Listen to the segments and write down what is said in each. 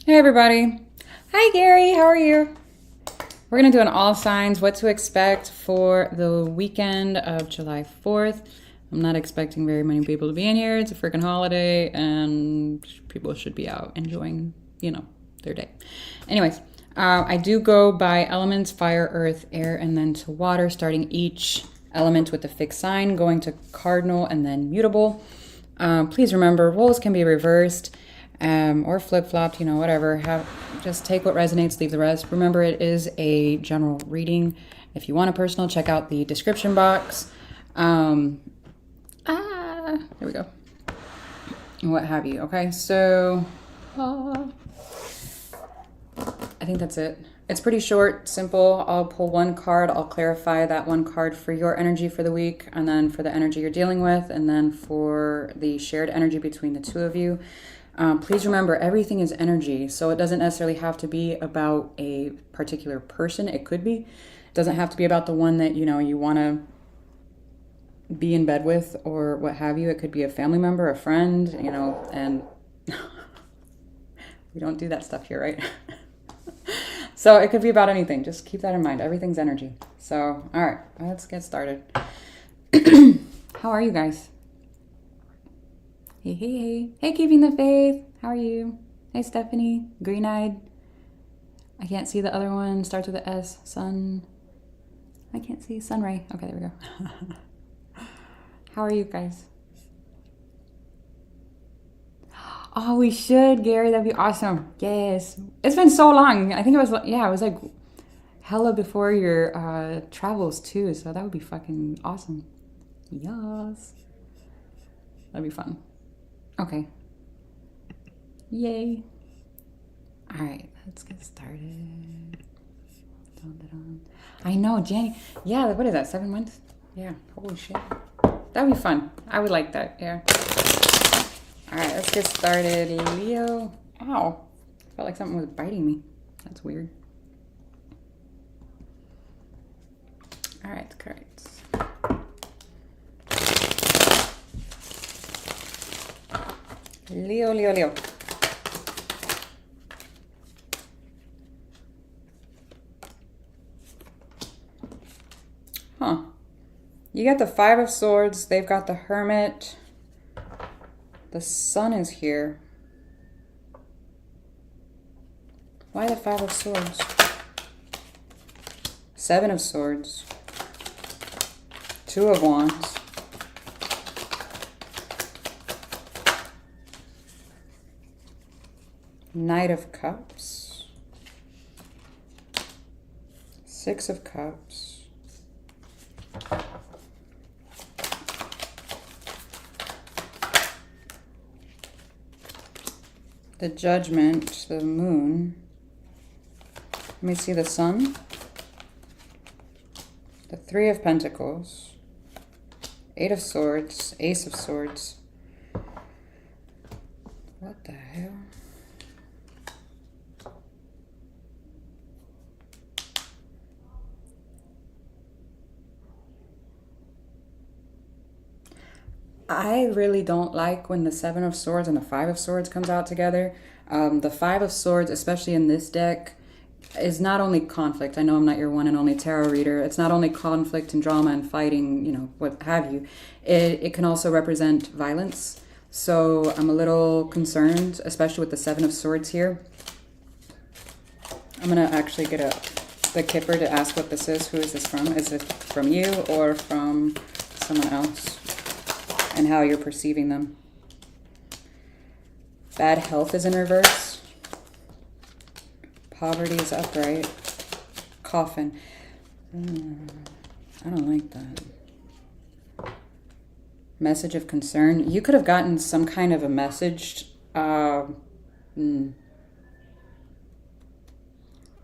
Hey everybody. Hi Gary, how are you? We're going to do an all signs, what to expect for the weekend of July 4th. I'm not expecting very many people to be in here. It's a freaking holiday and people should be out enjoying, their day. Anyways, I do go by elements, fire, earth, air, and then to water, starting each element with a fixed sign, going to cardinal and then mutable. Please remember, roles can be reversed or flip-flopped, whatever. Just take what resonates, leave the rest. Remember, it is a general reading. If you want a personal, check out the description box. There we go. What have you. Okay, so I think that's it. It's pretty short, simple. I'll pull one card. I'll clarify that one card for your energy for the week, and then for the energy you're dealing with, and then for the shared energy between the two of you. Please remember, everything is energy, so it doesn't necessarily have to be about a particular person. It could be. It doesn't have to be about the one that, you want to be in bed with or what have you. It could be a family member, a friend, and we don't do that stuff here, right? So it could be about anything. Just keep that in mind. Everything's energy. So, all right, let's get started. How are you guys? Hey. Hey, Keeping the Faith. How are you? Hey, Stephanie. Green-eyed. I can't see the other one. Starts with a S. Sun. I can't see. Sunray. Okay, there we go. How are you guys? Oh, we should, Gary. That'd be awesome. Yes. It's been so long. I think it was like hella before your travels too. So that would be fucking awesome. Yes. That'd be fun. Okay. Yay. All right, let's get started. I know, Jenny. Yeah, what is that, 7 months? Yeah, holy shit. That'd be fun. I would like that, yeah. All right, let's get started. Leo. Ow. Felt like something was biting me. That's weird. All right, correct. Leo. Huh. You got the Five of Swords. They've got the Hermit. The Sun is here. Why the Five of Swords? Seven of Swords. Two of Wands. Knight of Cups. Six of Cups. The Judgment, the Moon. Let me see the Sun. The Three of Pentacles. Eight of Swords. Ace of Swords. What the hell? I really don't like when the Seven of Swords and the Five of Swords comes out together. The Five of Swords, especially in this deck, is not only conflict. I know I'm not your one and only tarot reader. It's not only conflict and drama and fighting, what have you. It can also represent violence. So I'm a little concerned, especially with the Seven of Swords here. I'm going to actually get the Kipper to ask what this is. Who is this from? Is it from you or from someone else? And how you're perceiving them. Bad health is in reverse. Poverty is upright. Coffin. I don't like that. Message of concern. You could have gotten some kind of a message.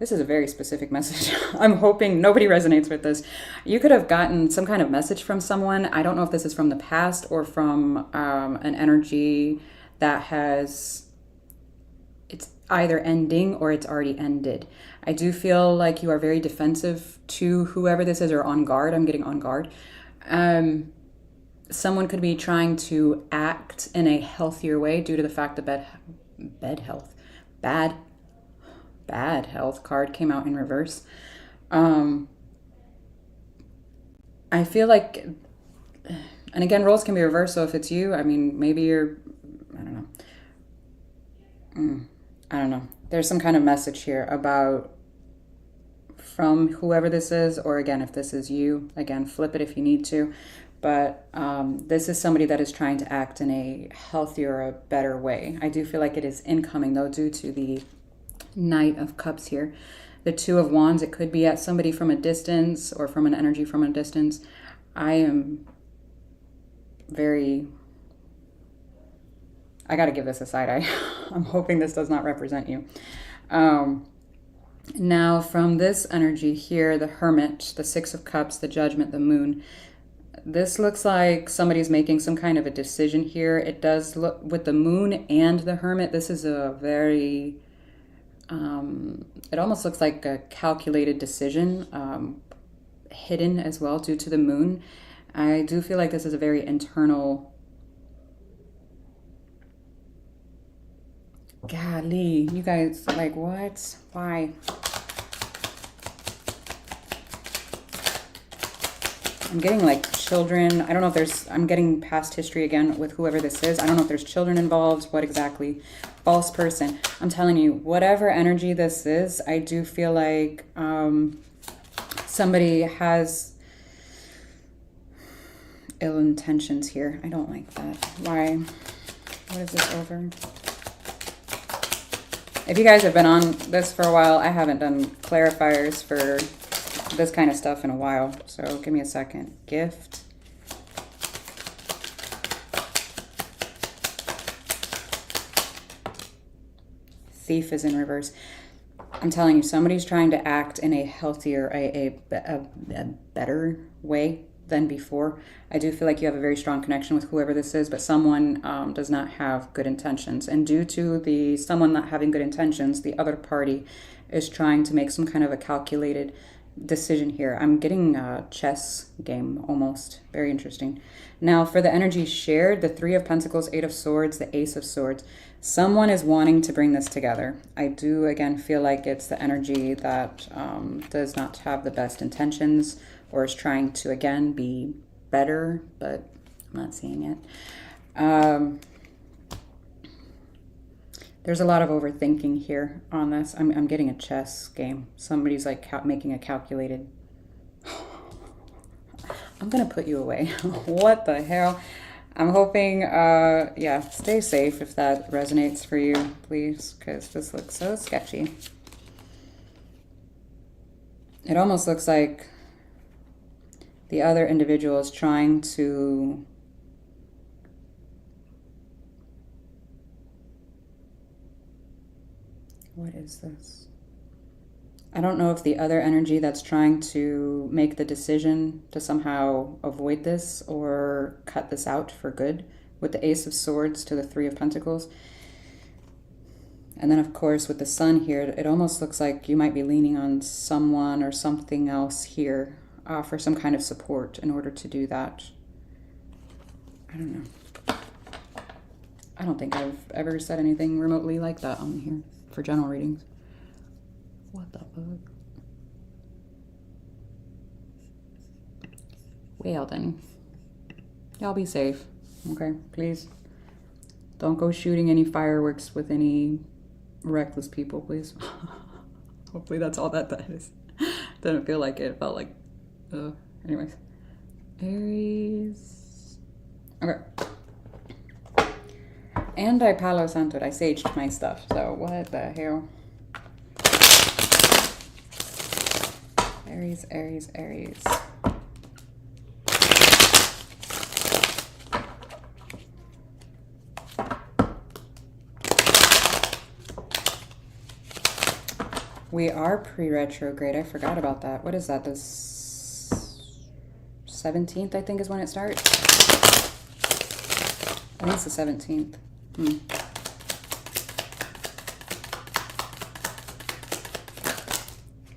This is a very specific message. I'm hoping nobody resonates with this. You could have gotten some kind of message from someone. I don't know if this is from the past or from an energy that it's either ending or it's already ended. I do feel like you are very defensive to whoever this is, or on guard. I'm getting on guard. Someone could be trying to act in a healthier way due to the fact that bad health card came out in reverse. I feel like, and again, roles can be reversed. So if it's you, I mean, maybe you're, I don't know. I don't know. There's some kind of message here about from whoever this is, or again, if this is you, again, flip it if you need to. But this is somebody that is trying to act in a healthier, a better way. I do feel like it is incoming, though, due to the Knight of Cups here. The Two of Wands, it could be at somebody from a distance or from an energy from a distance. I am very... I got to give this a side eye. I'm hoping this does not represent you. Now, from this energy here, the Hermit, the Six of Cups, the Judgment, the Moon, this looks like somebody's making some kind of a decision here. It does look, with the Moon and the Hermit, this is a very, it almost looks like a calculated decision, hidden as well due to the Moon. I do feel like this is a very internal... Golly, you guys, like, what? Why? I'm getting like children. I don't know if there's, I'm getting past history again with whoever this is. I don't know if there's children involved. What exactly? False person. I'm telling you, whatever energy this is, I do feel like somebody has ill intentions here. I don't like that. Why? What is this over? If you guys have been on this for a while, I haven't done clarifiers for this kind of stuff in a while. So give me a second. Gift. Thief is in reverse. I'm telling you, somebody's trying to act in a healthier, a better way than before. I do feel like you have a very strong connection with whoever this is, but someone does not have good intentions. And due to the someone not having good intentions, the other party is trying to make some kind of a calculated decision here. I'm getting a chess game almost. Very interesting. Now for the energy shared, the Three of Pentacles, Eight of Swords, the Ace of Swords. Someone is wanting to bring this together. I do, again, feel like it's the energy that does not have the best intentions, or is trying to, again, be better, but I'm not seeing it. There's a lot of overthinking here on this. I'm getting a chess game. Somebody's like making a calculated... I'm going to put you away. What the hell? I'm hoping, yeah, stay safe if that resonates for you, please, because this looks so sketchy. It almost looks like the other individual is trying to what is this? I don't know if the other energy that's trying to make the decision to somehow avoid this or cut this out for good with the Ace of Swords to the Three of Pentacles. And then, of course, with the Sun here, it almost looks like you might be leaning on someone or something else here for some kind of support in order to do that. I don't know. I don't think I've ever said anything remotely like that on here for general readings. What the fuck? Well then, y'all be safe, okay? Please don't go shooting any fireworks with any reckless people, please. Hopefully that's all that is. Didn't feel like it. Felt like, anyways. Aries. Okay. And I Palo Santo'd. I saged my stuff. So what the hell? Aries, Aries, Aries. We are pre-retrograde. I forgot about that. What is that? This 17th, I think, is when it starts. I think it's the 17th.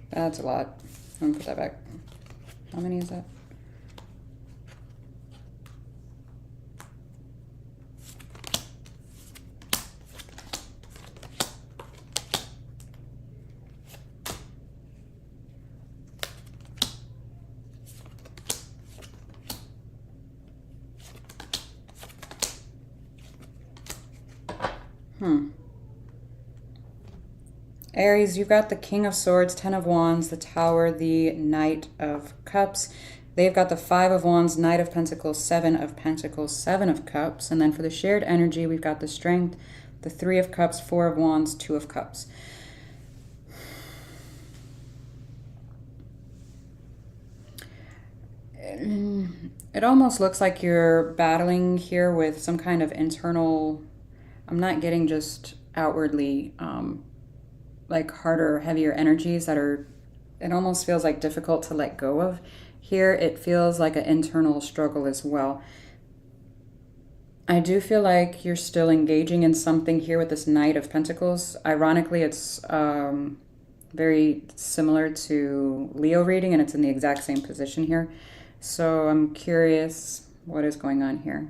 That's a lot. I'm gonna put that back. How many is that? Aries, you've got the King of Swords, Ten of Wands, the Tower, the Knight of Cups. They've got the Five of Wands, Knight of Pentacles, Seven of Pentacles, Seven of Cups. And then for the shared energy, we've got the Strength, the Three of Cups, Four of Wands, Two of Cups. It almost looks like you're battling here with some kind of internal, I'm not getting just outwardly like harder, heavier energies that are, it almost feels like difficult to let go of. Here it feels like an internal struggle as well. I do feel like you're still engaging in something here with this Knight of Pentacles. Ironically, it's very similar to Leo reading, and it's in the exact same position here. So I'm curious what is going on here.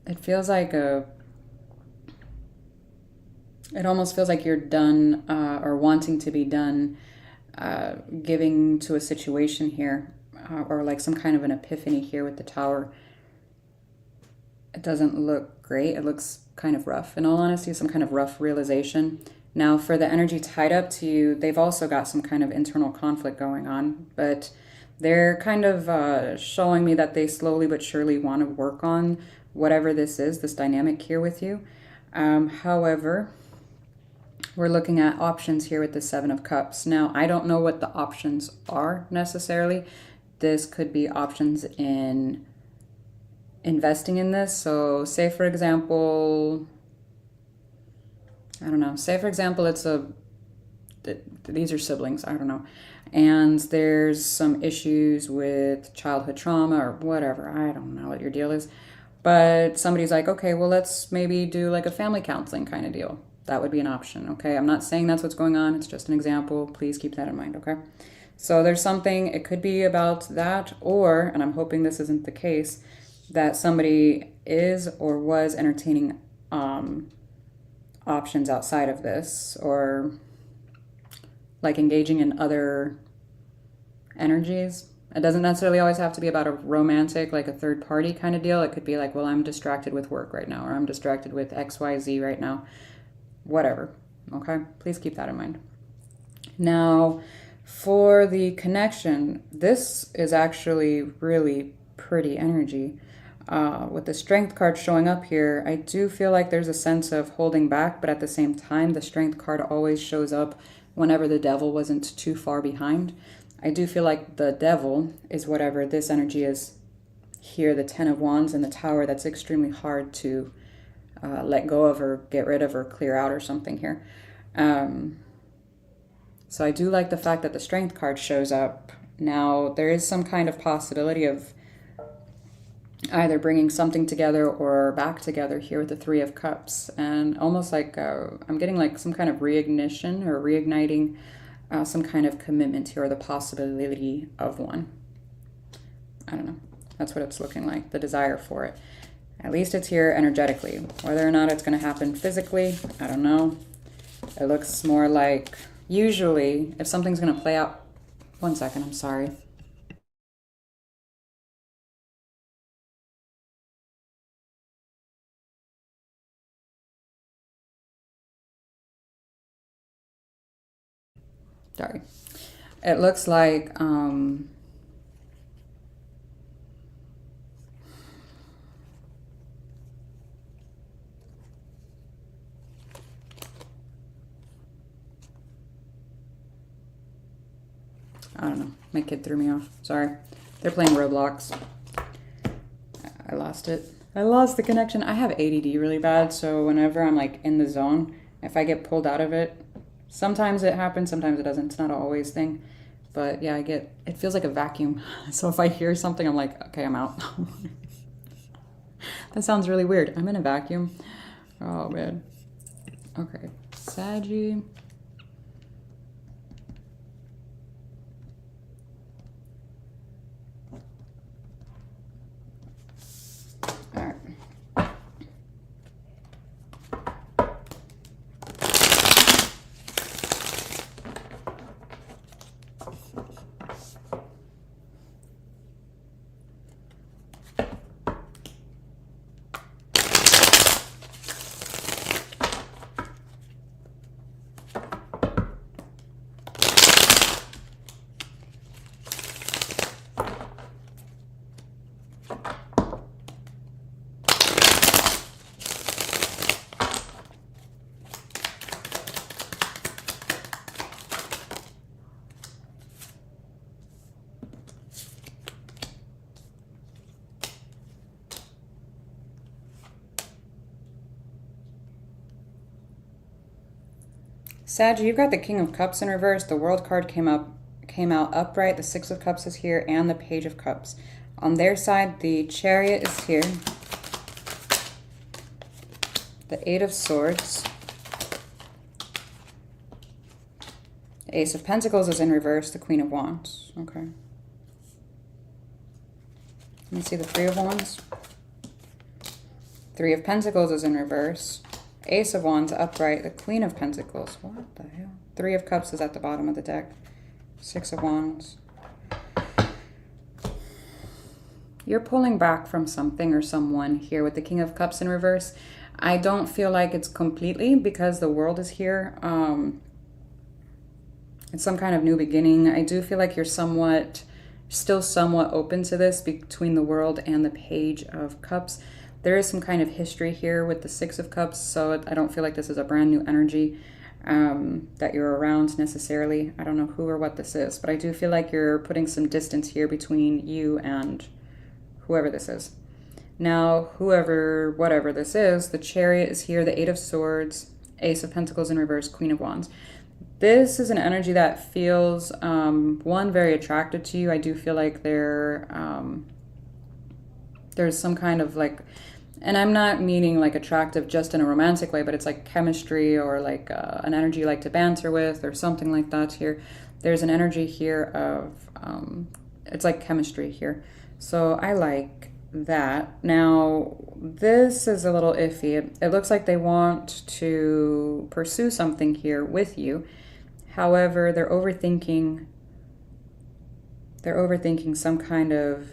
It feels like it almost feels like you're done or wanting to be done giving to a situation here, or like some kind of an epiphany here with the Tower. It doesn't look great. It looks kind of rough. In all honesty, some kind of rough realization. Now, for the energy tied up to you, they've also got some kind of internal conflict going on, but they're kind of showing me that they slowly but surely want to work on whatever this is, this dynamic here with you. However, we're looking at options here with the Seven of Cups. Now, I don't know what the options are necessarily. This could be options in investing in this. So say, for example, I don't know. Say, for example, these are siblings. I don't know. And there's some issues with childhood trauma or whatever. I don't know what your deal is. But somebody's like, okay, well, let's maybe do like a family counseling kind of deal. That would be an option, okay? I'm not saying that's what's going on. It's just an example. Please keep that in mind, okay? So there's something, it could be about that, or, and I'm hoping this isn't the case, that somebody is or was entertaining options outside of this, or like engaging in other energies. It doesn't necessarily always have to be about a romantic, like a third party kind of deal. It could be like, well, I'm distracted with work right now, or I'm distracted with XYZ right now. Whatever, okay? Please keep that in mind. Now, for the connection, this is actually really pretty energy. With the Strength card showing up here, I do feel like there's a sense of holding back, but at the same time, the Strength card always shows up whenever the devil wasn't too far behind. I do feel like the devil is whatever this energy is here, the Ten of Wands and the Tower, that's extremely hard to let go of or get rid of or clear out or something here. So I do like the fact that the Strength card shows up. Now, there is some kind of possibility of either bringing something together or back together here with the Three of Cups. And almost like I'm getting like some kind of reignition or reigniting some kind of commitment here, or the possibility of one. I don't know. That's what it's looking like, the desire for it. At least it's here energetically. Whether or not it's going to happen physically, I don't know. It looks more like, usually, if something's going to play out... One second, I'm sorry. Sorry. It looks like... I don't know. My kid threw me off. Sorry. They're playing Roblox. I lost it. I lost the connection. I have ADD really bad, so whenever I'm like in the zone, if I get pulled out of it, sometimes it happens, sometimes it doesn't. It's not an always thing. But yeah, it feels like a vacuum. So if I hear something, I'm like, okay, I'm out. That sounds really weird. I'm in a vacuum. Oh, man. Okay. Saggy. Sag, you've got the King of Cups in reverse. The World card came out upright. The Six of Cups is here, and the Page of Cups. On their side, the Chariot is here. The Eight of Swords. The Ace of Pentacles is in reverse. The Queen of Wands. Okay. Let me see the Three of Wands. Three of Pentacles is in reverse. Ace of Wands upright. The Queen of Pentacles. What the hell? Three of Cups is at the bottom of the deck. Six of Wands. You're pulling back from something or someone here with the King of Cups in reverse. I don't feel like it's completely because the World is here. It's some kind of new beginning. I do feel like you're still somewhat open to this between the World and the Page of Cups. There is some kind of history here with the Six of Cups, so I don't feel like this is a brand new energy that you're around necessarily. I don't know who or what this is, but I do feel like you're putting some distance here between you and whoever this is. Now, whatever this is, the Chariot is here, the Eight of Swords, Ace of Pentacles in reverse, Queen of Wands. This is an energy that feels, one, very attractive to you. I do feel like there's some kind of like, and I'm not meaning like attractive just in a romantic way, but it's like chemistry or like an energy you like to banter with or something like that here. There's an energy here of, it's like chemistry here. So I like that. Now, this is a little iffy. It looks like they want to pursue something here with you. However, they're overthinking some kind of,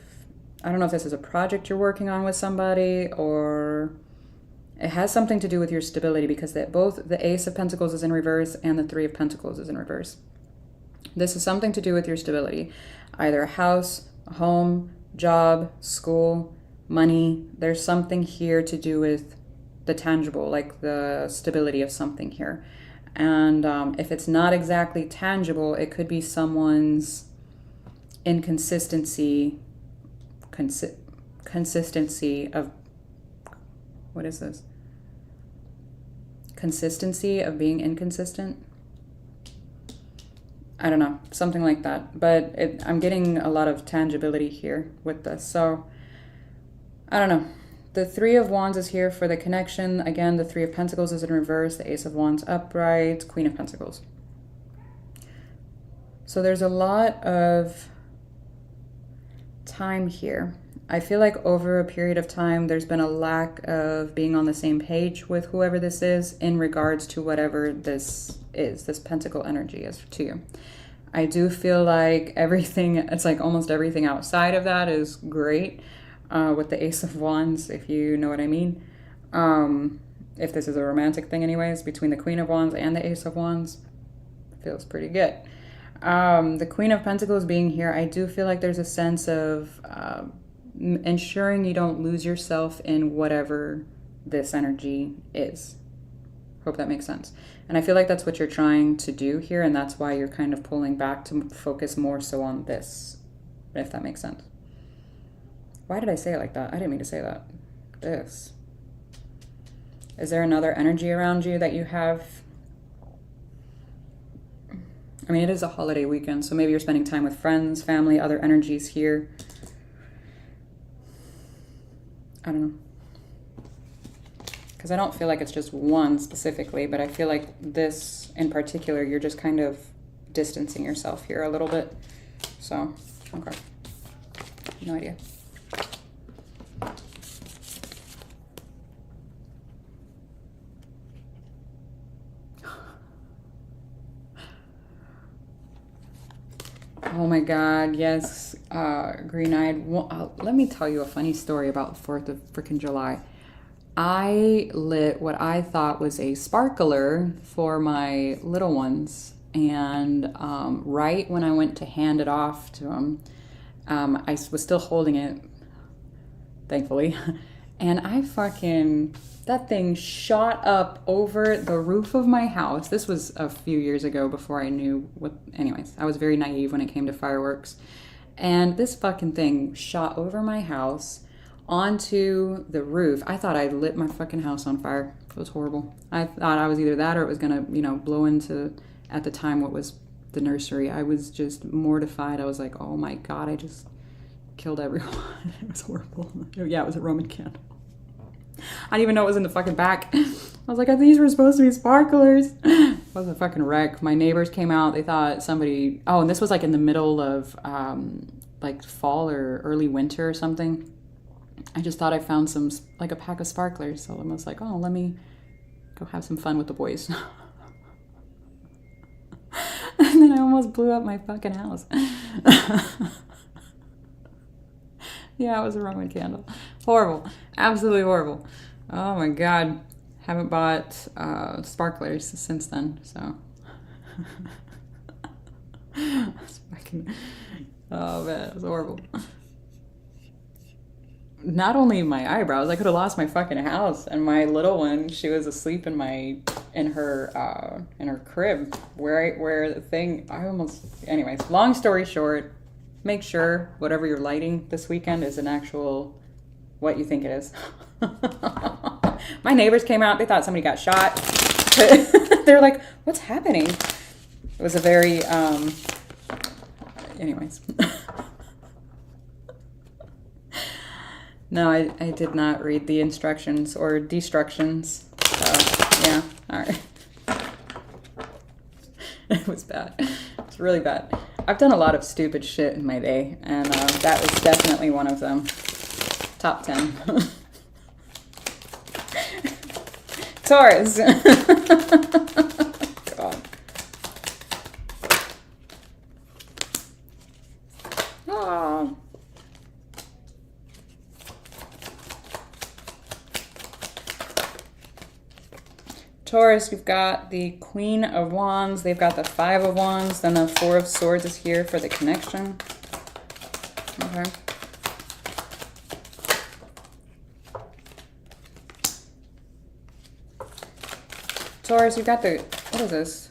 I don't know if this is a project you're working on with somebody or it has something to do with your stability because both the Ace of Pentacles is in reverse and the Three of Pentacles is in reverse. This is something to do with your stability, either a house, a home, job, school, money. There's something here to do with the tangible, like the stability of something here. And if it's not exactly tangible, it could be someone's consistency of, what is this? Consistency of being inconsistent. I don't know, something like that. But I'm getting a lot of tangibility here with this. So, I don't know. The Three of Wands is here for the connection. Again, the Three of Pentacles is in reverse. The Ace of Wands upright. Queen of Pentacles. So there's a lot of time here. I feel like over a period of time, there's been a lack of being on the same page with whoever this is in regards to whatever this is, this pentacle energy is to you. I do feel like everything, it's like almost everything outside of that is great with the Ace of Wands, if you know what I mean. If this is a romantic thing anyways, between the Queen of Wands and the Ace of Wands, feels pretty good. The Queen of Pentacles being here, I do feel like there's a sense of ensuring you don't lose yourself in whatever this energy is. Hope that makes sense. And I feel like that's what you're trying to do here, and that's why you're kind of pulling back to focus more so on this, if that makes sense. Why did I say it like that? I didn't mean to say that. This. Is there another energy around you that you have? I mean, it is a holiday weekend, so maybe you're spending time with friends, family, other energies here. I don't know. Because I don't feel like it's just one specifically, but I feel like this in particular, you're just kind of distancing yourself here a little bit. So, okay. No idea. Oh my God, yes, green-eyed. Well, let me tell you a funny story about the 4th of freaking July. I lit what I thought was a sparkler for my little ones, and right when I went to hand it off to them, I was still holding it, thankfully, and that thing shot up over the roof of my house. This was a few years ago before I knew anyways, I was very naive when it came to fireworks. And this fucking thing shot over my house, onto the roof. I thought I lit my fucking house on fire. It was horrible. I thought I was either that or it was gonna, you know, blow into, at the time, what was the nursery. I was just mortified. I was like, oh my God, I just killed everyone. It was horrible. Yeah, it was a Roman candle. I didn't even know it was in the fucking back. I was like, these were supposed to be sparklers. It was a fucking wreck. My neighbors came out. They thought somebody, oh, and this was like in the middle of like fall or early winter or something. I just thought I found some, like a pack of sparklers. So I was like, oh, let me go have some fun with the boys. And then I almost blew up my fucking house. Yeah, it was a Roman candle. Horrible. Absolutely horrible. Oh my God. Haven't bought sparklers since then, so. It's fucking, oh man, it was horrible. Not only my eyebrows, I could have lost my fucking house. And my little one, she was asleep in her crib where the thing, I almost, anyways, long story short, make sure whatever you're lighting this weekend is an actual, what you think it is. My neighbors came out, they thought somebody got shot. They're like, what's happening? It was a very, anyways. No, I did not read the instructions or destructions. So, yeah, all right. It was bad. It's really bad. I've done a lot of stupid shit in my day, and that was definitely one of them. Top 10. Taurus. God. Oh. Taurus, you've got the Queen of Wands, they've got the Five of Wands, then the Four of Swords is here for the connection. Okay. Taurus, you've got the, what is this?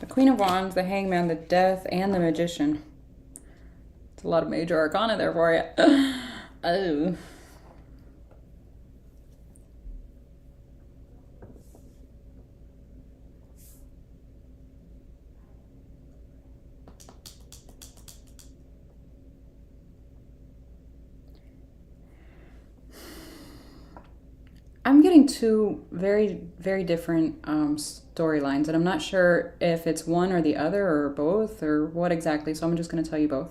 The Queen of Wands, the Hangman, the Death, and the Magician. It's a lot of major arcana there for you. Oh. I'm getting two very, very different storylines, and I'm not sure if it's one or the other or both or what exactly, so I'm just going to tell you both.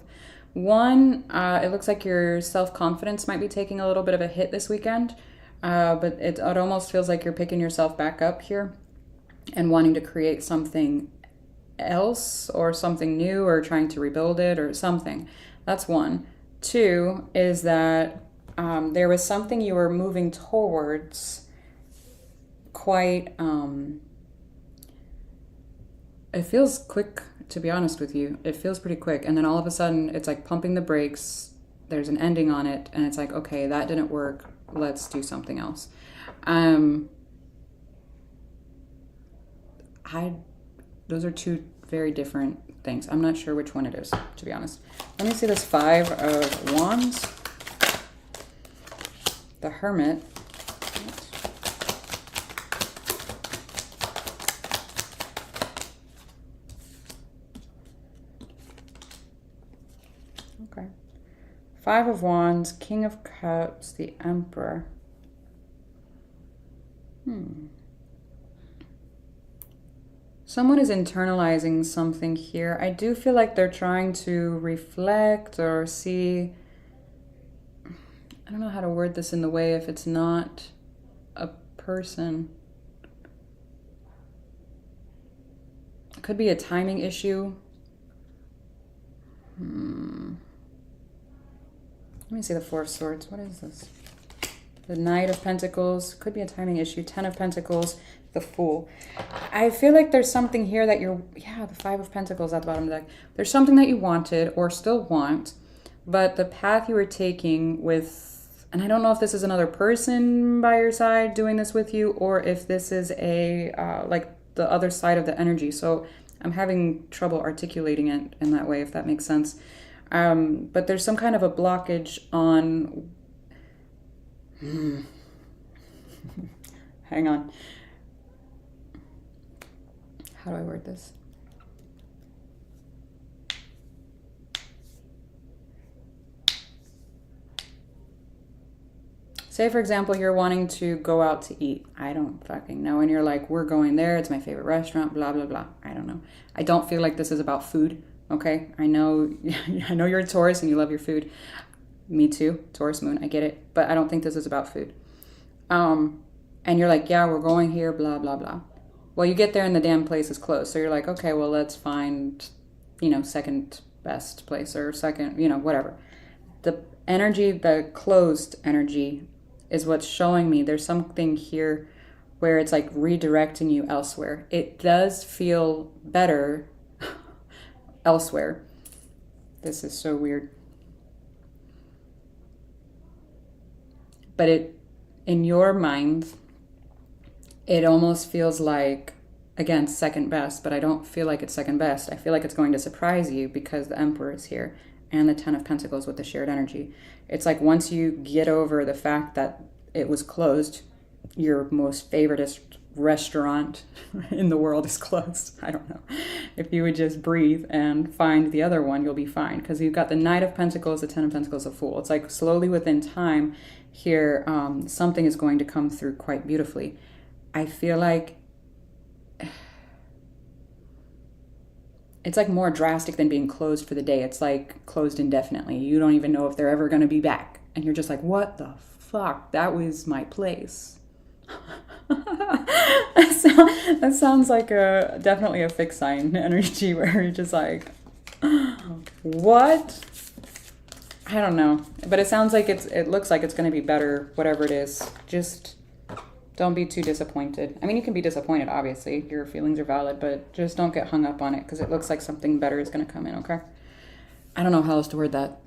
One, it looks like your self-confidence might be taking a little bit of a hit this weekend, but it almost feels like you're picking yourself back up here and wanting to create something else or something new or trying to rebuild it or something. That's one. Two is that there was something you were moving towards quite, it feels quick, to be honest with you. It feels pretty quick. And then all of a sudden, it's like pumping the brakes. There's an ending on it. And it's like, okay, that didn't work. Let's do something else. Those are two very different things. I'm not sure which one it is, to be honest. Let me see this Five of Wands. The Hermit. Okay. Five of Wands, King of Cups, the Emperor. Someone is internalizing something here. I do feel like they're trying to reflect or see. I don't know how to word this in the way if it's not a person. It could be a timing issue. Let me see the Four of Swords. What is this? The Knight of Pentacles. Could be a timing issue. Ten of Pentacles. The Fool. I feel like there's something here that you're... Yeah, the Five of Pentacles at the bottom of the deck. There's something that you wanted or still want, but the path you were taking with... And I don't know if this is another person by your side doing this with you or if this is a, like the other side of the energy. So I'm having trouble articulating it in that way, if that makes sense. But there's some kind of a blockage on Hang on. How do I word this? Say, for example, you're wanting to go out to eat. I don't fucking know. And you're like, we're going there. It's my favorite restaurant, blah, blah, blah. I don't know. I don't feel like this is about food, okay? I know you're a Taurus and you love your food. Me too. Taurus moon, I get it. But I don't think this is about food. And you're like, yeah, we're going here, blah, blah, blah. Well, you get there and the damn place is closed. So you're like, okay, well, let's find, second best place or second, whatever. The energy, the closed energy is what's showing me there's something here where it's like redirecting you elsewhere. It does feel better elsewhere. This is so weird. But in your mind, it almost feels like, again, second best, but I don't feel like it's second best. I feel like it's going to surprise you because the Emperor is here and the Ten of Pentacles with the shared energy. It's like once you get over the fact that it was closed, your most favoriteest restaurant in the world is closed. I don't know. If you would just breathe and find the other one, you'll be fine. Because you've got the Knight of Pentacles, the Ten of Pentacles, the Fool. It's like slowly within time here, something is going to come through quite beautifully. I feel like it's like more drastic than being closed for the day. It's like closed indefinitely. You don't even know if they're ever going to be back. And you're just like, what the fuck? That was my place. That sounds like definitely a fixed sign energy where you're just like, what? I don't know. But it sounds like it looks like it's going to be better, whatever it is. Just don't be too disappointed. I mean, you can be disappointed, obviously. Your feelings are valid, but just don't get hung up on it because it looks like something better is going to come in, okay? I don't know how else to word that.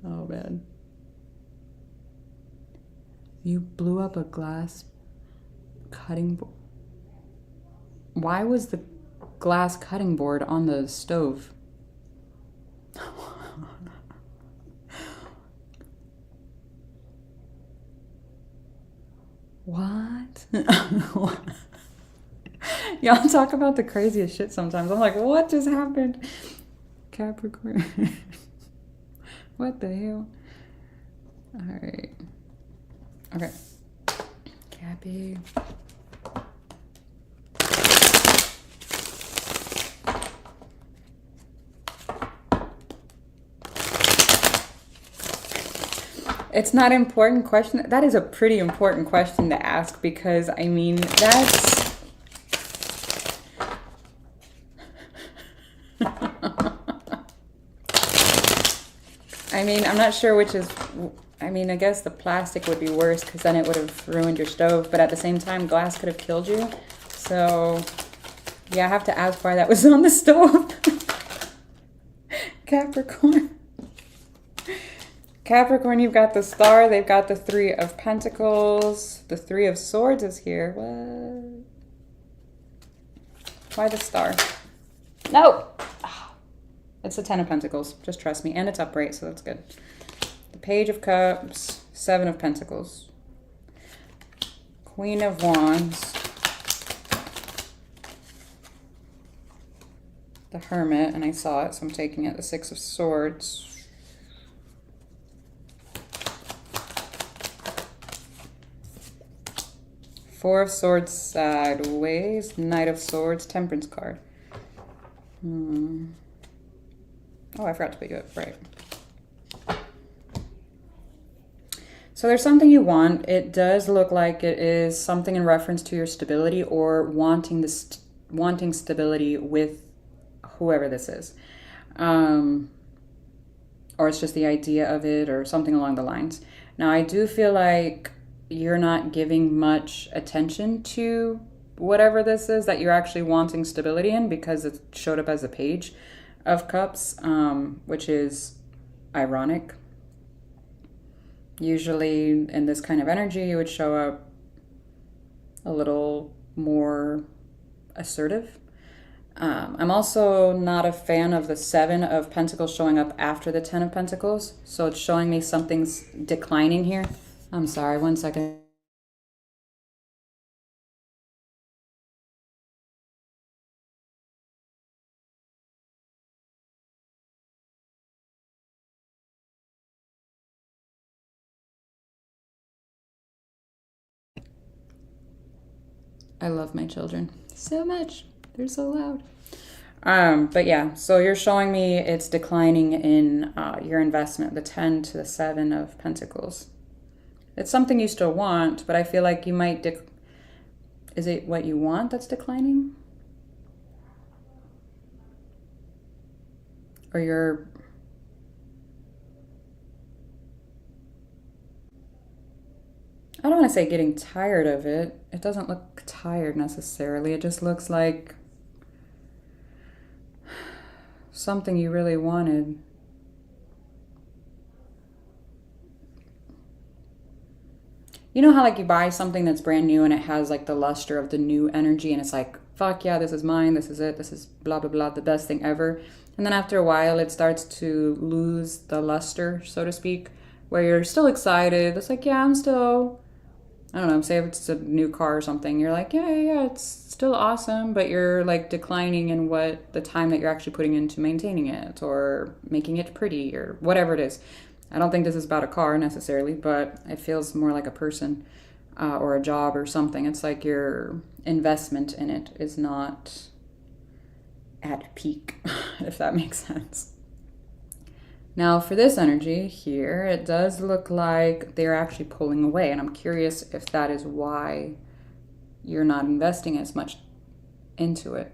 Oh, man. You blew up a glass cutting board. Why was the glass cutting board on the stove? What? Y'all talk about the craziest shit sometimes. I'm like, what just happened? Capricorn. What the hell? All right. Okay. Cappy. It's not an important question. That is a pretty important question to ask because, I mean, that's... I mean, I'm not sure which is... I mean, I guess the plastic would be worse because then it would have ruined your stove. But at the same time, glass could have killed you. So, yeah, I have to ask why that was on the stove. Capricorn. Capricorn, you've got the Star. They've got the Three of Pentacles. The Three of Swords is here. What? Why the Star? No! It's the Ten of Pentacles. Just trust me. And it's upright, so that's good. The Page of Cups. Seven of Pentacles. Queen of Wands. The Hermit, and I saw it, so I'm taking it. The Six of Swords. Four of Swords sideways. Knight of Swords. Temperance card. Oh, I forgot to put you up. Right. So there's something you want. It does look like it is something in reference to your stability or wanting stability with whoever this is. Or it's just the idea of it or something along the lines. Now, I do feel like you're not giving much attention to whatever this is that you're actually wanting stability in because it showed up as a Page of Cups, which is ironic. Usually in this kind of energy, you would show up a little more assertive. I'm also not a fan of the Seven of Pentacles showing up after the Ten of Pentacles. So it's showing me something's declining here. I'm sorry, one second. I love my children so much. They're so loud. But yeah, so you're showing me it's declining in your investment, the 10 to the 7 of Pentacles. It's something you still want, but I feel like you might... Is it what you want that's declining? Or you're... I don't want to say getting tired of it. It doesn't look tired necessarily. It just looks like something you really wanted. You know how like you buy something that's brand new and it has like the luster of the new energy and it's like, fuck yeah, this is mine, this is it, this is blah, blah, blah, the best thing ever. And then after a while, it starts to lose the luster, so to speak, where you're still excited. It's like, yeah, I'm still, I don't know, say if it's a new car or something, you're like, yeah, it's still awesome, but you're like declining in what the time that you're actually putting into maintaining it or making it pretty or whatever it is. I don't think this is about a car necessarily, but it feels more like a person or a job or something. It's like your investment in it is not at peak, if that makes sense. Now for this energy here, it does look like they're actually pulling away, and I'm curious if that is why you're not investing as much into it.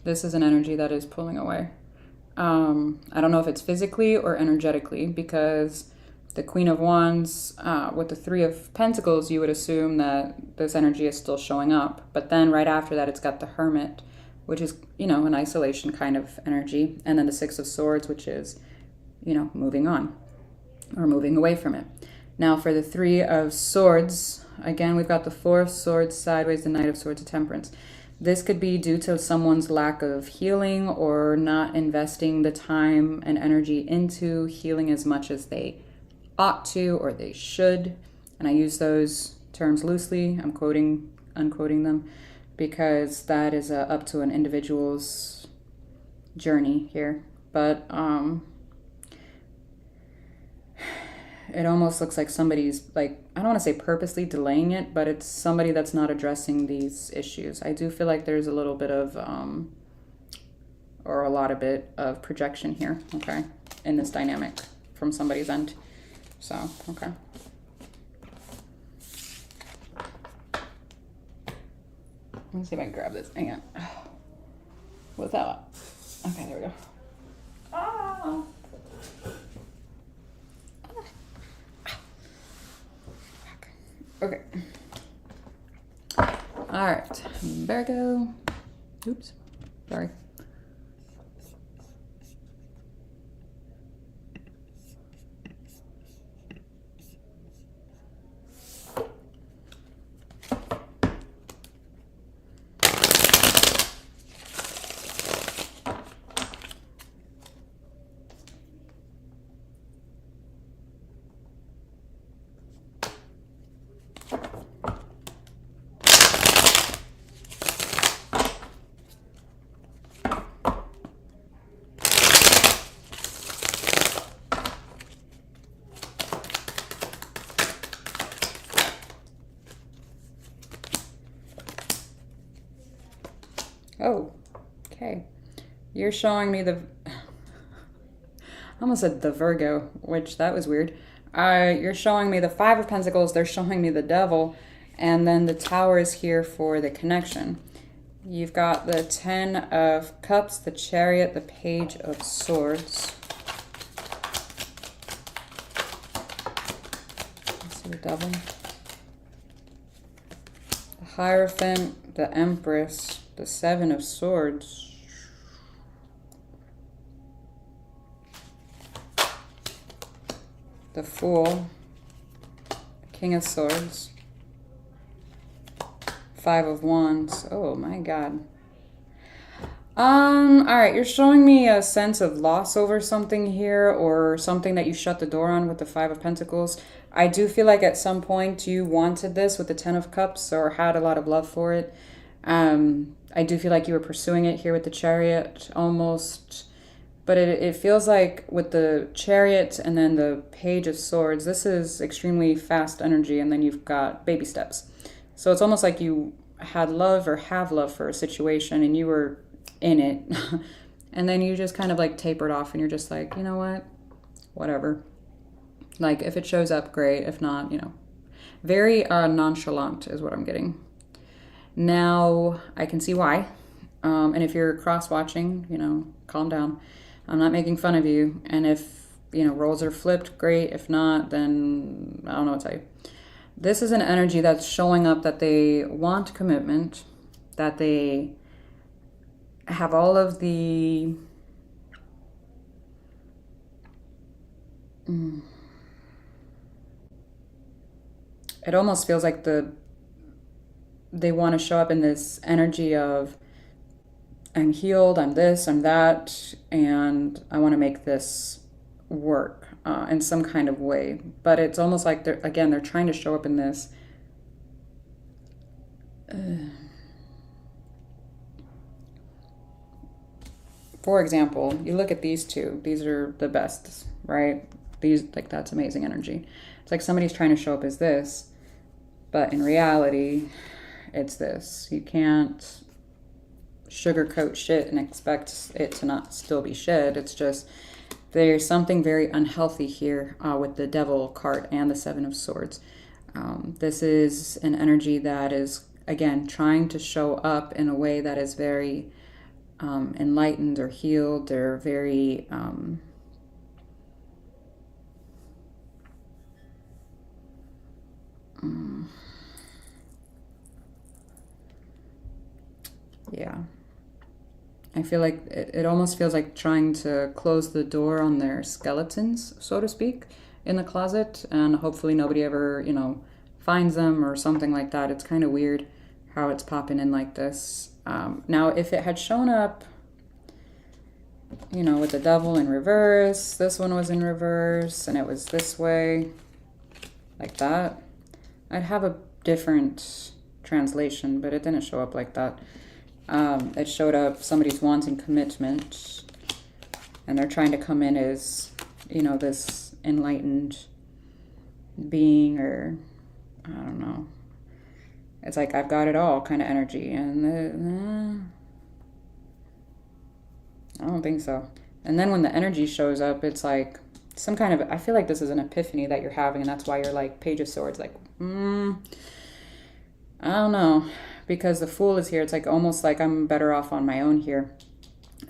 This is an energy that is pulling away. I don't know if it's physically or energetically, because the Queen of Wands with the Three of Pentacles, you would assume that this energy is still showing up. But then right after that, it's got the Hermit, which is, you know, an isolation kind of energy. And then the Six of Swords, which is, you know, moving on or moving away from it. Now for the Three of Swords, again, we've got the Four of Swords sideways, the Knight of Swords of Temperance. This could be due to someone's lack of healing or not investing the time and energy into healing as much as they ought to or they should. And I use those terms loosely. I'm quoting, unquoting them, because that is up to an individual's journey here. But it almost looks like somebody's, like, I don't want to say purposely delaying it, but it's somebody that's not addressing these issues. I do feel like there's a little bit of, or a lot of bit of projection here, okay, in this dynamic from somebody's end. So, okay. Let me see if I can grab this. Hang on. What's that? Okay, there we go. Ah! Okay. All right. Virgo. Oops. Sorry. Oh, okay. You're showing me the... I almost said the Virgo, which that was weird. You're showing me the Five of Pentacles. They're showing me the Devil. And then the Tower is here for the connection. You've got the Ten of Cups, the Chariot, the Page of Swords. Let's see the Devil. The Hierophant, the Empress, the Seven of Swords. The Fool. The King of Swords. Five of Wands. Oh my God. All right, you're showing me a sense of loss over something here, or something that you shut the door on with the Five of Pentacles. I do feel like at some point you wanted this with the Ten of Cups, or had a lot of love for it. I do feel like you were pursuing it here with the Chariot almost, but it feels like with the Chariot and then the Page of Swords, this is extremely fast energy, and then you've got baby steps. So it's almost like you had love or have love for a situation and you were in it. And then you just kind of like tapered off and you're just like, you know what? Whatever. Like if it shows up, great. If not, you know, very nonchalant is what I'm getting. Now I can see why. And if you're cross-watching, you know, calm down. I'm not making fun of you. And if, you know, roles are flipped, great. If not, then I don't know what to tell you. This is an energy that's showing up that they want commitment, that they have all of the it almost feels like they want to show up in this energy of I'm healed, I'm this, I'm that, and I want to make this work in some kind of way. But it's almost like they're trying to show up in this for example, you look at these two, these are the best, right? These, like, that's amazing energy. It's like somebody's trying to show up as this, but in reality it's this. You can't sugarcoat shit and expect it to not still be shit. It's just there's something very unhealthy here with the Devil card and the Seven of Swords. This is an energy that is, again, trying to show up in a way that is very enlightened or healed, or very yeah. I feel like it almost feels like trying to close the door on their skeletons, so to speak, in the closet, and hopefully nobody ever, you know, finds them or something like that. It's kind of weird how it's popping in like this. Now, if it had shown up, you know, with the Devil in reverse, this one was in reverse, and it was this way, like that, I'd have a different translation, but it didn't show up like that. It showed up somebody's wanting commitment, and they're trying to come in as, you know, this enlightened being, or I don't know. It's like I've got it all kind of energy, and I don't think so. And then when the energy shows up, it's like some kind of, I feel like this is an epiphany that you're having, and that's why you're like Page of Swords, like, I don't know. Because the Fool is here, it's like almost like I'm better off on my own here.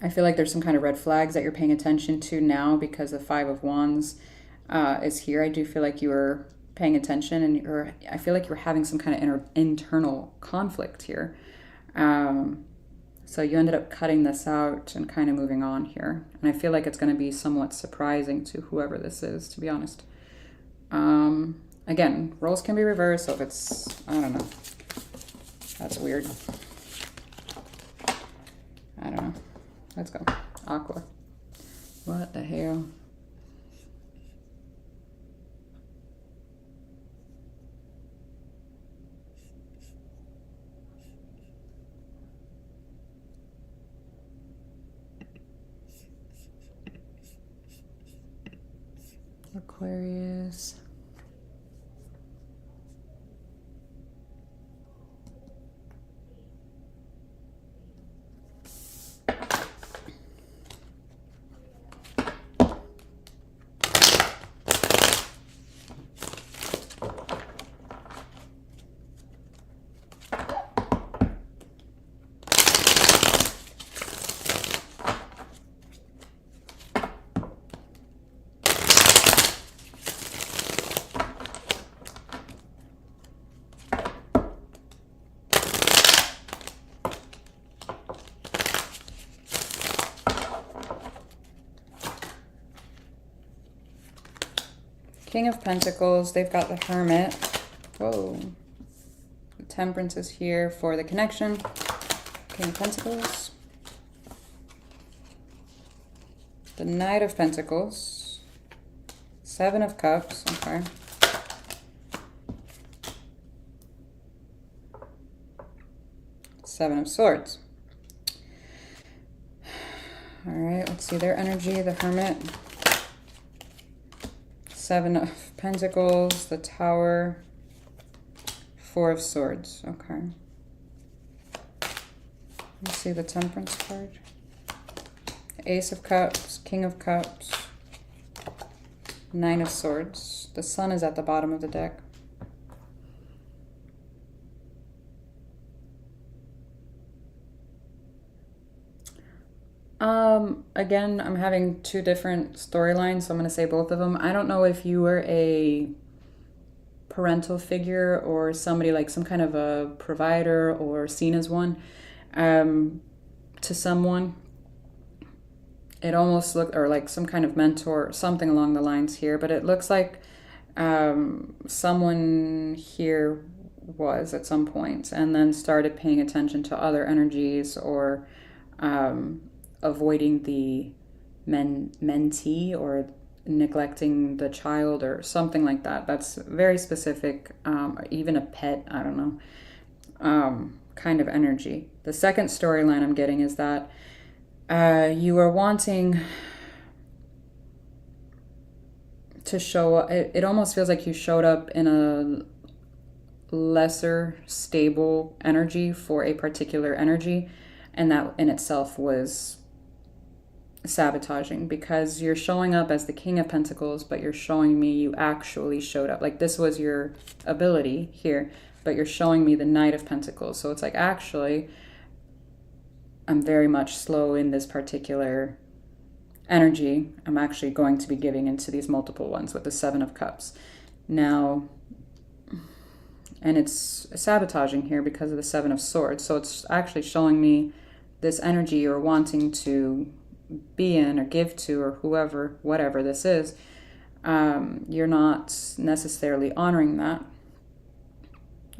I feel like there's some kind of red flags that you're paying attention to now because the Five of Wands is here. I do feel like you were paying attention, and I feel like you're having some kind of internal conflict here. So you ended up cutting this out and kind of moving on here. And I feel like it's going to be somewhat surprising to whoever this is, to be honest. Again, roles can be reversed, so if it's, I don't know. That's weird. I don't know. Let's go. Aqua. What the hell? Aquarius. King of Pentacles, they've got the Hermit. Whoa. The Temperance is here for the connection. King of Pentacles. The Knight of Pentacles. Seven of Cups. Okay. Seven of Swords. All right, let's see their energy. The Hermit. Seven of Pentacles. The Tower. Four of Swords. Okay. Let's see the Temperance card. Ace of Cups. King of Cups. Nine of Swords. The Sun is at the bottom of the deck. Again, I'm having two different storylines, so I'm going to say both of them. I don't know if you were a parental figure or somebody like some kind of a provider or seen as one to someone. It almost looked, or like some kind of mentor, something along the lines here, but it looks like someone here was at some point and then started paying attention to other energies or avoiding the mentee or neglecting the child or something like that. That's very specific. Even a pet, I don't know, kind of energy. The second storyline I'm getting is that you are wanting to show up. It almost feels like you showed up in a lesser stable energy for a particular energy, and that in itself was sabotaging, because you're showing up as the King of Pentacles, but you're showing me you actually showed up. Like this was your ability here, but you're showing me the Knight of Pentacles. So it's like, actually, I'm very much slow in this particular energy. I'm actually going to be giving into these multiple ones with the Seven of Cups. Now, and it's sabotaging here because of the Seven of Swords. So it's actually showing me this energy you're wanting to be in or give to, or whoever, whatever this is, you're not necessarily honoring that.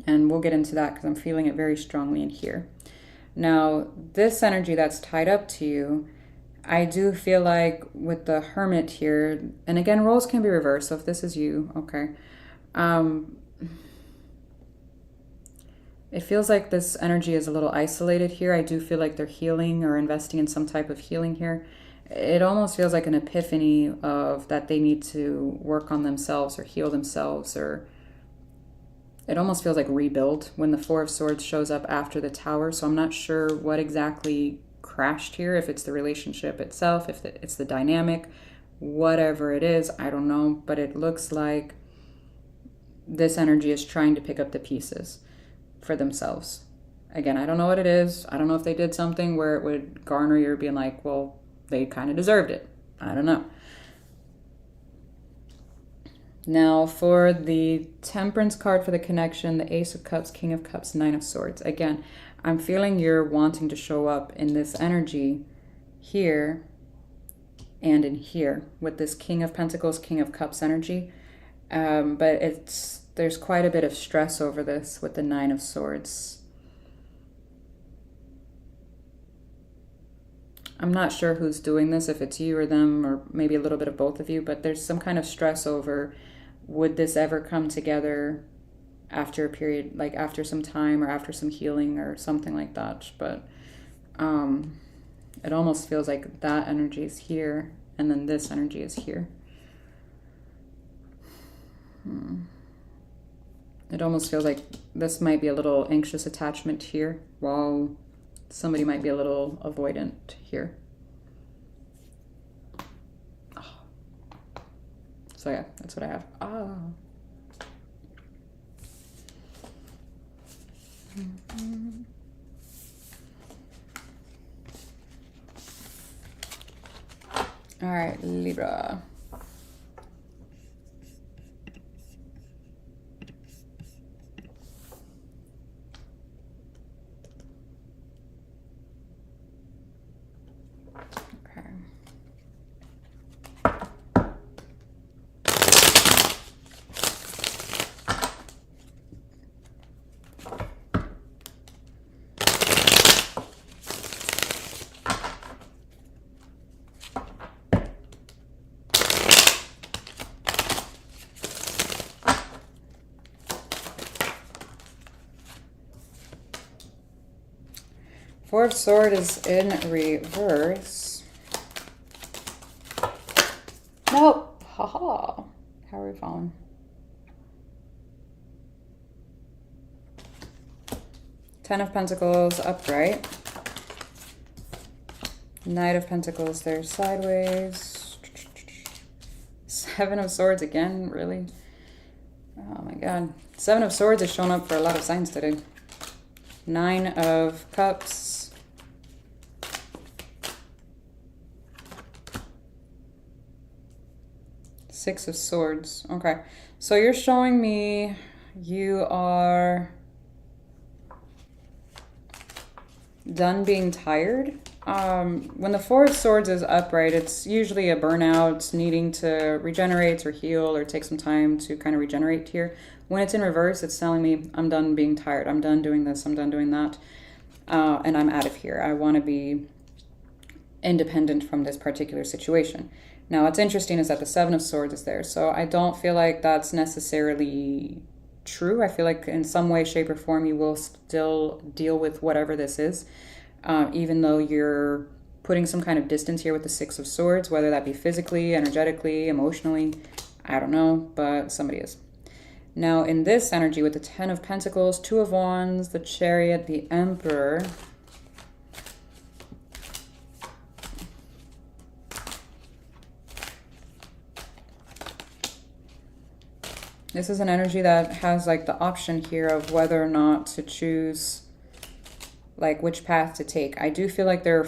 And we'll get into that because I'm feeling it very strongly in here. Now, this energy that's tied up to you, I do feel like with the Hermit here, and again, roles can be reversed, so if this is you, okay. It feels like this energy is a little isolated here. I do feel like they're healing or investing in some type of healing here. It almost feels like an epiphany of that they need to work on themselves or heal themselves, or it almost feels like rebuild when the Four of Swords shows up after the Tower. So I'm not sure what exactly crashed here, if it's the relationship itself, if it's the dynamic, whatever it is, I don't know. But it looks like this energy is trying to pick up the pieces for themselves. Again, I don't know what it is. I don't know if they did something where it would garner your being like, well, they kind of deserved it. I don't know. Now for the Temperance card for the connection, the Ace of Cups, King of Cups, Nine of Swords. Again, I'm feeling you're wanting to show up in this energy here and in here with this King of Pentacles, King of Cups energy. But there's quite a bit of stress over this with the Nine of Swords. I'm not sure who's doing this, if it's you or them, or maybe a little bit of both of you, but there's some kind of stress over, would this ever come together after a period, like after some time or after some healing or something like that. But it almost feels like that energy is here and then this energy is here. It almost feels like this might be a little anxious attachment here, while somebody might be a little avoidant here. Oh. So yeah, that's what I have. Oh. All right, Libra. Four of Swords is in reverse. Nope. Haha. How are we falling? Ten of Pentacles upright. Knight of Pentacles there sideways. Seven of Swords again, really? Oh my god. Seven of Swords is showing up for a lot of signs today. Nine of Cups. Six of Swords. Okay. So you're showing me you are done being tired. When the Four of Swords is upright, it's usually a burnout, needing to regenerate or heal or take some time to kind of regenerate here. When it's in reverse, it's telling me I'm done being tired. I'm done doing this. I'm done doing that. And I'm out of here. I want to be independent from this particular situation. Now, what's interesting is that the Seven of Swords is there. So I don't feel like that's necessarily true. I feel like in some way, shape, or form, you will still deal with whatever this is. Even though you're putting some kind of distance here with the Six of Swords, whether that be physically, energetically, emotionally, I don't know, but somebody is. Now, in this energy with the Ten of Pentacles, Two of Wands, the Chariot, the Emperor, this is an energy that has like the option here of whether or not to choose like which path to take. I do feel like their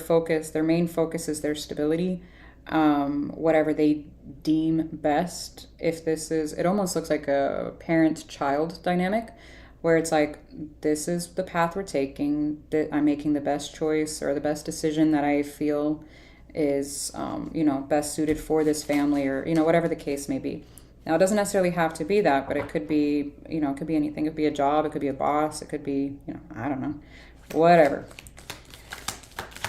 main focus is their stability, whatever they deem best. If this is, it almost looks like a parent-child dynamic where it's like, this is the path we're taking, that I'm making the best choice or the best decision that I feel is, you know, best suited for this family, or, you know, whatever the case may be. Now, it doesn't necessarily have to be that, but it could be, you know, it could be anything. It could be a job, it could be a boss, it could be, you know, I don't know, whatever.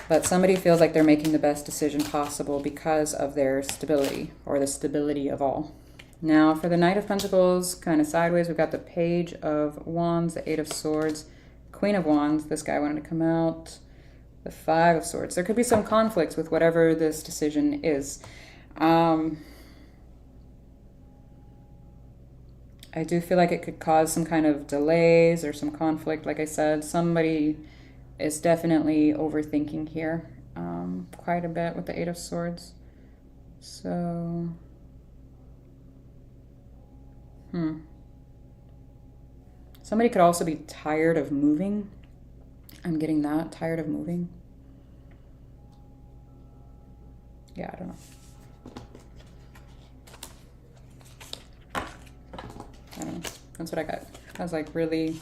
But somebody feels like they're making the best decision possible because of their stability, or the stability of all. Now, for the Knight of Pentacles, kind of sideways, we've got the Page of Wands, the Eight of Swords, Queen of Wands. This guy wanted to come out. The Five of Swords. There could be some conflicts with whatever this decision is. I do feel like it could cause some kind of delays or some conflict. Like I said, somebody is definitely overthinking here quite a bit with the Eight of Swords. So, somebody could also be tired of moving. I'm getting that, tired of moving. Yeah, I don't know. I don't know. That's what I got. I was like really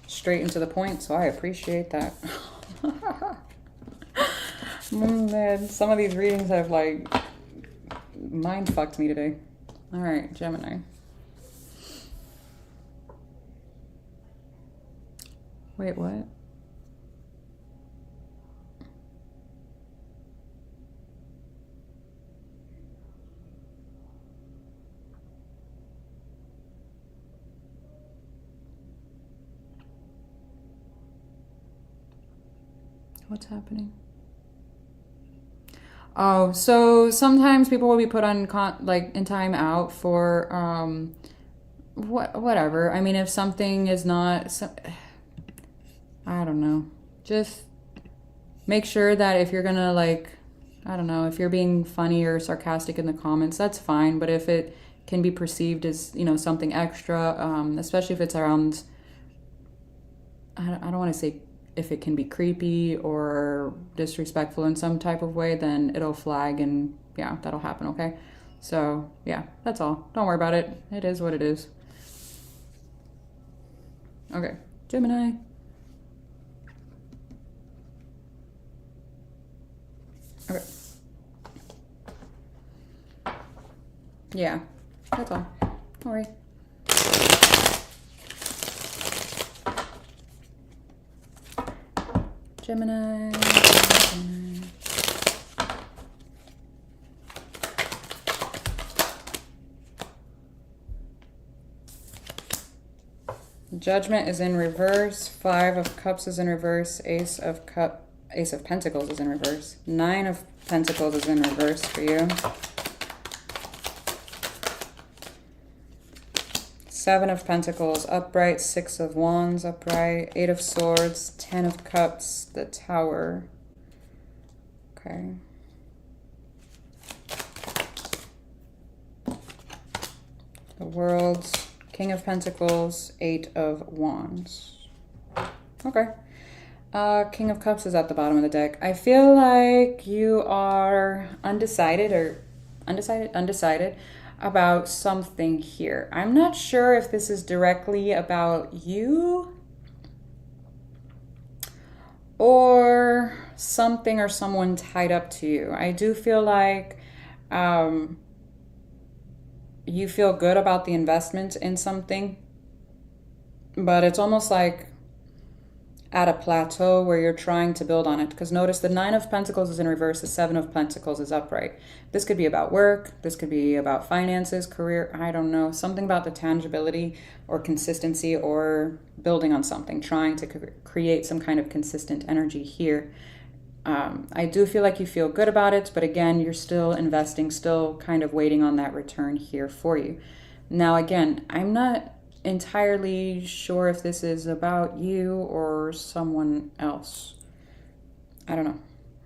straight and to the point, so I appreciate that. Man, some of these readings have like mind fucked me today. All right, Gemini. Wait, what? What's happening? Oh, so sometimes people will be put on like in time out for whatever. I mean, if something is not, I don't know. Just make sure that if you're gonna like, I don't know, if you're being funny or sarcastic in the comments, that's fine. But if it can be perceived as, you know, something extra, especially if it's around, I don't want to say if it can be creepy or disrespectful in some type of way, then it'll flag, and yeah, that'll happen, okay? So yeah, that's all. Don't worry about it. It is what it is. Okay, Gemini. Okay. Yeah, that's all. Don't worry. Gemini. Judgment is in reverse. Five of Cups is in reverse. Ace of Cups. Ace of Pentacles is in reverse. 9 of Pentacles is in reverse for you. 7 of Pentacles upright, 6 of Wands upright, 8 of Swords, 10 of Cups, the Tower. Okay. The World, King of Pentacles, 8 of Wands. Okay. King of Cups is at the bottom of the deck. I feel like you are undecided about something here. I'm not sure if this is directly about you or something or someone tied up to you. I do feel like you feel good about the investment in something, but it's almost like at a plateau where you're trying to build on it. Because notice the 9 of Pentacles is in reverse, the 7 of Pentacles is upright. This could be about work, this could be about finances, career, I don't know. Something about the tangibility or consistency or building on something, trying to create some kind of consistent energy here. I do feel like you feel good about it, but again, you're still investing, still kind of waiting on that return here for you. Now, again, I'm not entirely sure if this is about you or someone else. I don't know.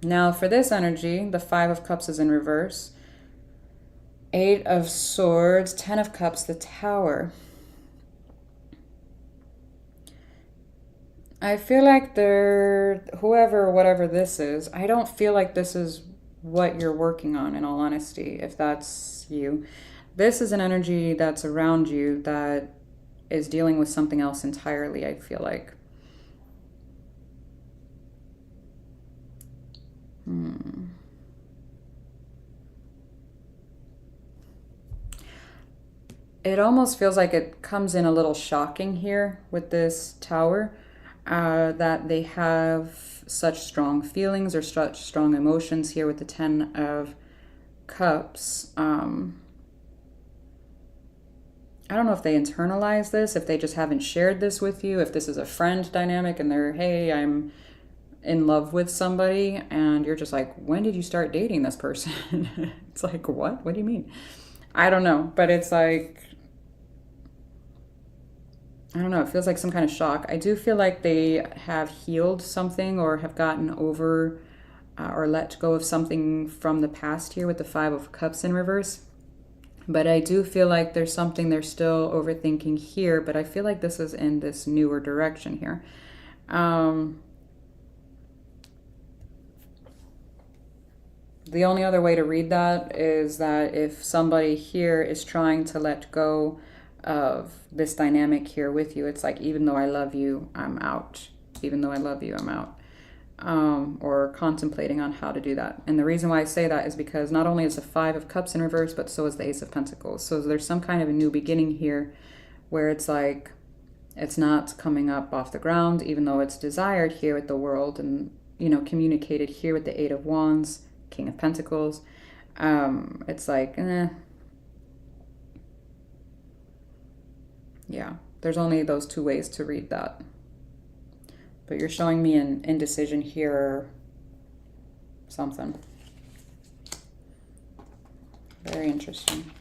Now, for this energy, the 5 of Cups is in reverse, 8 of Swords, 10 of Cups, the Tower. I feel like whatever this is, I don't feel like this is what you're working on, in all honesty, if that's you. This is an energy that's around you that is dealing with something else entirely, I feel like. It almost feels like it comes in a little shocking here with this Tower. That they have such strong feelings or such strong emotions here with the 10 of Cups. I don't know if they internalize this, if they just haven't shared this with you, if this is a friend dynamic and they're, hey, I'm in love with somebody, and you're just like, when did you start dating this person? It's like, what? What do you mean? I don't know, but it's like, I don't know, it feels like some kind of shock. I do feel like they have healed something or have gotten over or let go of something from the past here with the 5 of Cups in reverse. But I do feel like there's something they're still overthinking here, but I feel like this is in this newer direction here. The only other way to read that is that if somebody here is trying to let go of this dynamic here with you, it's like, even though I love you, I'm out. Even though I love you, I'm out. Or contemplating on how to do that. And the reason why I say that is because not only is the 5 of Cups in reverse, but so is the Ace of Pentacles. So there's some kind of a new beginning here where it's like, it's not coming up off the ground, even though it's desired here with the World and, you know, communicated here with the 8 of Wands, King of Pentacles. It's like, yeah, there's only those two ways to read that. But you're showing me an indecision here or something. Very interesting.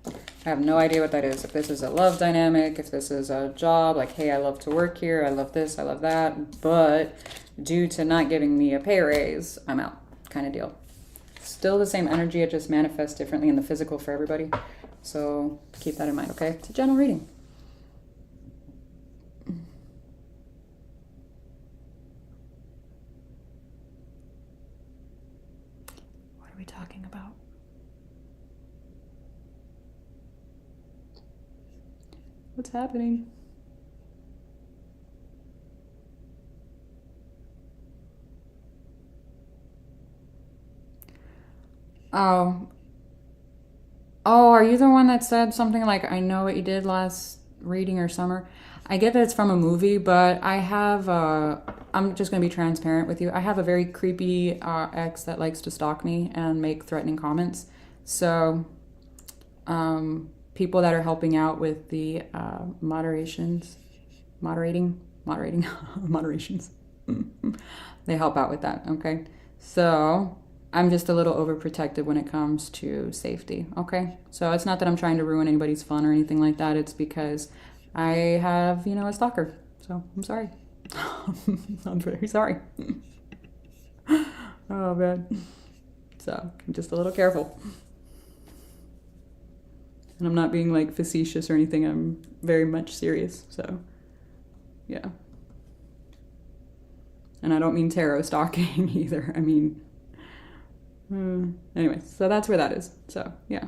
I have no idea what that is. If this is a love dynamic, if this is a job, like, hey, I love to work here, I love this, I love that, but due to not giving me a pay raise, I'm out, kind of deal. Still the same energy, it just manifests differently in the physical for everybody. So keep that in mind, okay? It's a general reading. What are we talking about? What's happening? Oh, are you the one that said something like, I know what you did last reading or summer? I get that it's from a movie, but I have, I'm just going to be transparent with you. I have a very creepy ex that likes to stalk me and make threatening comments. So, people that are helping out with the moderations, moderating, moderations. They help out with that, okay? So I'm just a little overprotective when it comes to safety, okay? So it's not that I'm trying to ruin anybody's fun or anything like that. It's because I have, a stalker. So I'm sorry. I'm very sorry. Oh, man. So I'm just a little careful. And I'm not being like facetious or anything. I'm very much serious. So, yeah. And I don't mean tarot stalking either. I mean, anyway, so that's where that is. So, yeah.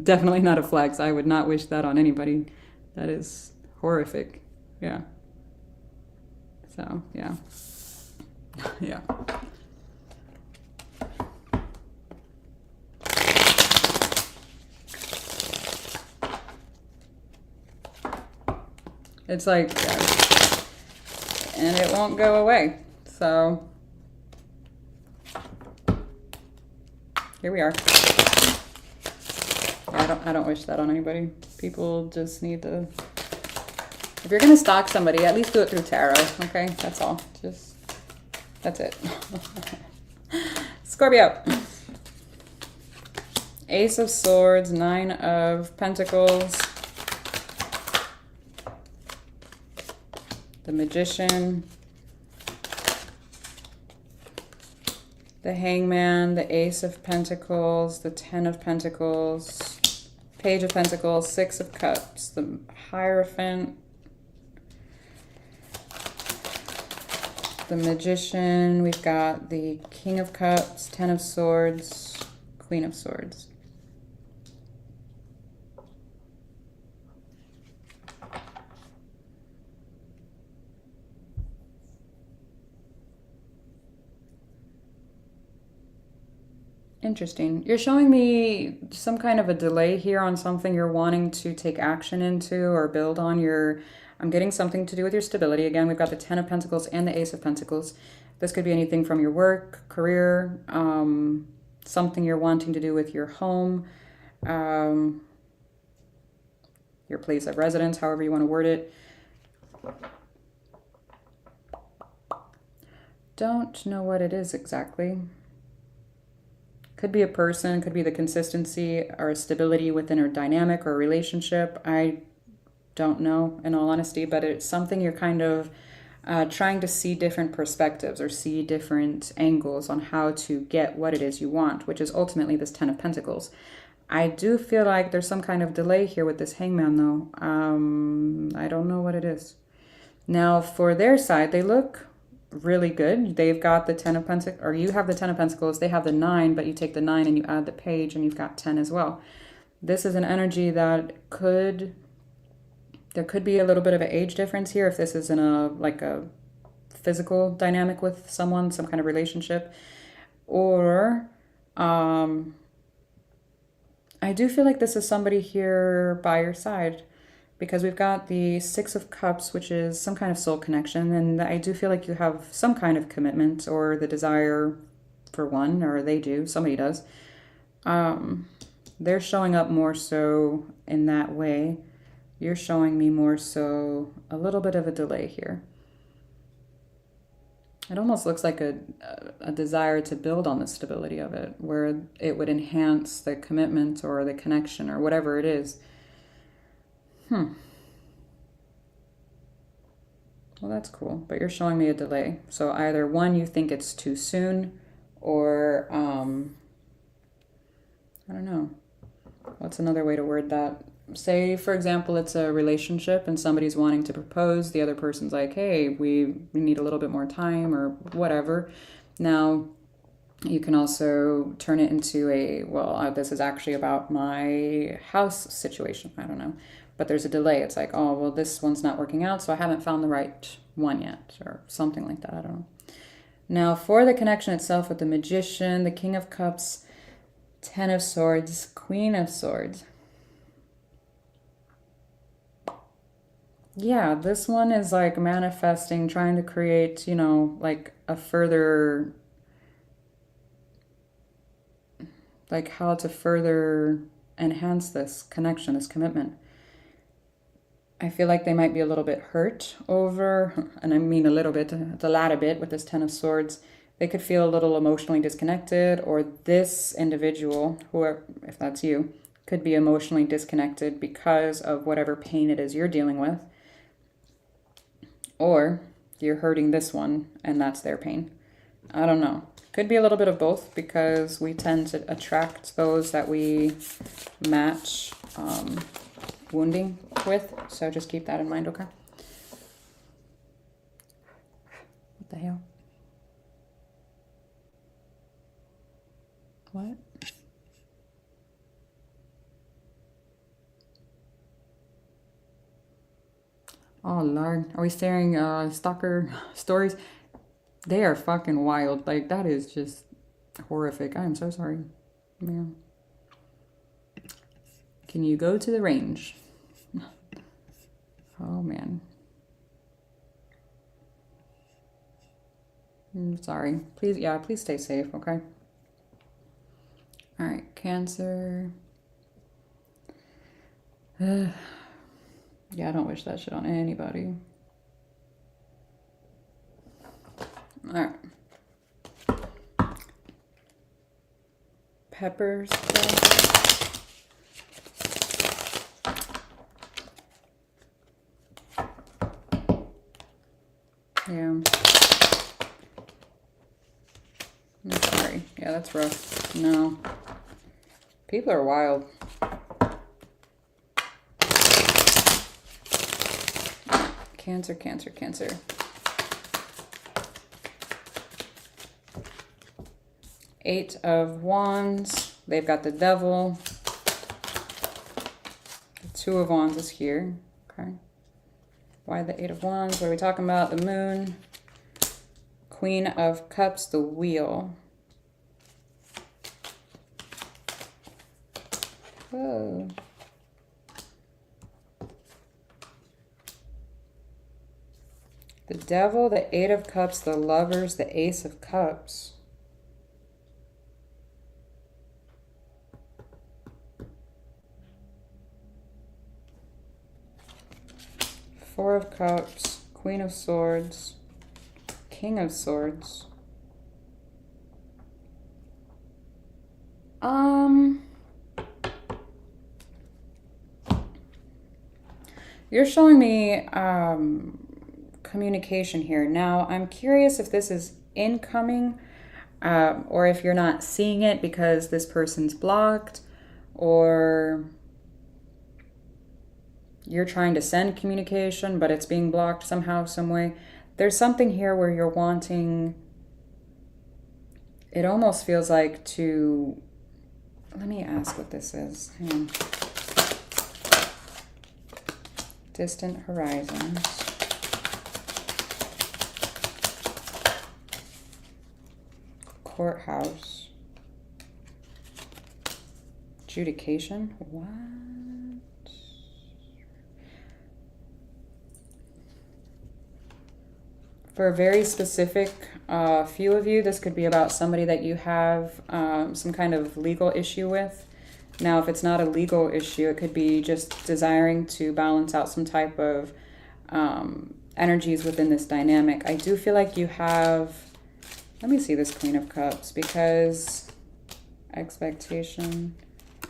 Definitely not a flex. I would not wish that on anybody. That is horrific. Yeah. So, yeah. Yeah. It's like, and it won't go away. So, here we are. Yeah, I don't wish that on anybody. People just need to, if you're gonna stalk somebody, at least do it through tarot, okay? That's all. That's it. Scorpio. Ace of Swords, Nine of Pentacles, the Magician, the Hangman, the Ace of Pentacles, the Ten of Pentacles, Page of Pentacles, Six of Cups, the Hierophant, the Magician, we've got the King of Cups, Ten of Swords, Queen of Swords. Interesting. You're showing me some kind of a delay here on something you're wanting to take action into or build on your... I'm getting something to do with your stability. Again, we've got the Ten of Pentacles and the Ace of Pentacles. This could be anything from your work, career, something you're wanting to do with your home, your place of residence, however you want to word it. Don't know what it is exactly. Could be a person, could be the consistency or stability within a dynamic or a relationship. I don't know, in all honesty, but it's something you're kind of trying to see different perspectives or see different angles on how to get what it is you want, which is ultimately this Ten of Pentacles. I do feel like there's some kind of delay here with this Hangman, though. I don't know what it is. Now, for their side, they look really good. They've got the Ten of Pentacles, or you have the Ten of Pentacles, they have the 9, but you take the 9 and you add the Page and you've got 10 as well. This is an energy that there could be a little bit of an age difference here if this is in a physical dynamic with someone, some kind of relationship. Or I do feel like this is somebody here by your side, because we've got the Six of Cups, which is some kind of soul connection. And I do feel like you have some kind of commitment or the desire for one, or they do, somebody does. They're showing up more so in that way. You're showing me more so a little bit of a delay here. It almost looks like a desire to build on the stability of it, where it would enhance the commitment or the connection or whatever it is. Well, that's cool, but you're showing me a delay. So either one, you think it's too soon, or I don't know. What's another way to word that? Say, for example, it's a relationship and somebody's wanting to propose. The other person's like, hey, we need a little bit more time or whatever. Now, you can also turn it into this is actually about my house situation. I don't know. But there's a delay. It's like, oh, well, this one's not working out, so I haven't found the right one yet, or something like that. I don't know. Now, for the connection itself with the Magician, the King of Cups, Ten of Swords, Queen of Swords. Yeah, this one is like manifesting, trying to create, like a further, like how to further enhance this connection, this commitment. I feel like they might be a little bit hurt over, and I mean a little bit, the latter bit with this Ten of Swords. They could feel a little emotionally disconnected, or this individual, whoever, if that's you, could be emotionally disconnected because of whatever pain it is you're dealing with. Or you're hurting this one and that's their pain. I don't know. Could be a little bit of both, because we tend to attract those that we match wounding with. So just keep that in mind, okay? What the hell? What? Oh, Lord. Are we staring stalker stories? They are fucking wild. Like, that is just horrific. I am so sorry. Yeah. Can you go to the range? Oh, man. I'm sorry. Please, yeah, please stay safe, okay? All right, Cancer. Yeah, I don't wish that shit on anybody. All right. Pepper stuff. Yeah. I'm sorry. Yeah, that's rough. No. People are wild. Cancer, Cancer, Cancer. Eight of Wands. They've got the Devil. The Two of Wands is here. Okay. Why the Eight of Wands? What are we talking about? The Moon. Queen of Cups, the Wheel. Whoa. The Devil, the Eight of Cups, the Lovers, the Ace of Cups. Four of Cups, Queen of Swords, King of Swords. You're showing me communication here. Now, I'm curious if this is incoming or if you're not seeing it because this person's blocked, or you're trying to send communication, but it's being blocked somehow, some way. There's something here where you're wanting, it almost feels like to, let me ask what this is. Hang on. Distant horizons. Courthouse. Adjudication. What? For a very specific few of you, this could be about somebody that you have some kind of legal issue with. Now, if it's not a legal issue, it could be just desiring to balance out some type of energies within this dynamic. I do feel like you have, let me see this Queen of Cups, because expectation,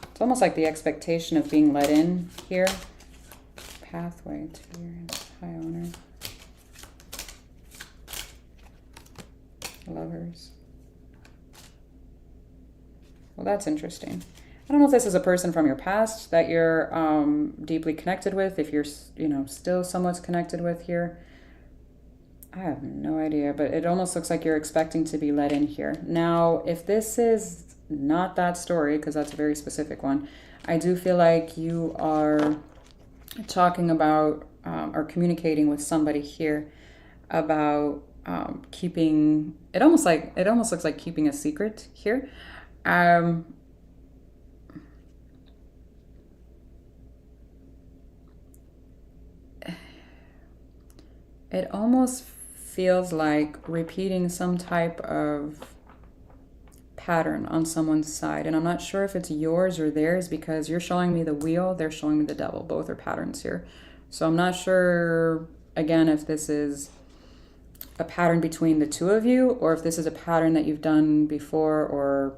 it's almost like the expectation of being let in here. Pathway to your high honor. Lovers. Well, that's interesting. I don't know if this is a person from your past that you're deeply connected with, if you're, still somewhat connected with here. I have no idea, but it almost looks like you're expecting to be let in here. Now, if this is not that story, because that's a very specific one, I do feel like you are talking about or communicating with somebody here about keeping, it almost looks like keeping a secret here. It almost feels like repeating some type of pattern on someone's side. And I'm not sure if it's yours or theirs, because you're showing me the Wheel, they're showing me the Devil. Both are patterns here. So I'm not sure, again, if this is a pattern between the two of you, or if this is a pattern that you've done before or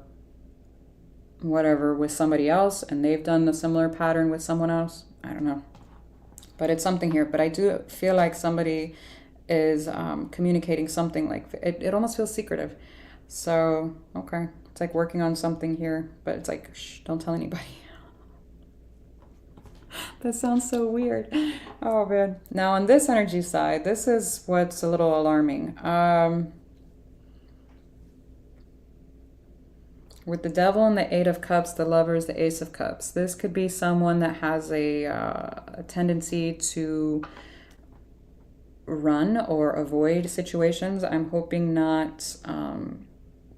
whatever with somebody else and they've done a similar pattern with someone else. I don't know. But it's something here. But I do feel like somebody is communicating something like it almost feels secretive. So, okay. It's like working on something here, but it's like, shh, don't tell anybody. That sounds so weird. Oh, man. Now, on this energy side, this is what's a little alarming. With the Devil and the Eight of Cups, the Lovers, the Ace of Cups, this could be someone that has a tendency to run or avoid situations. I'm hoping not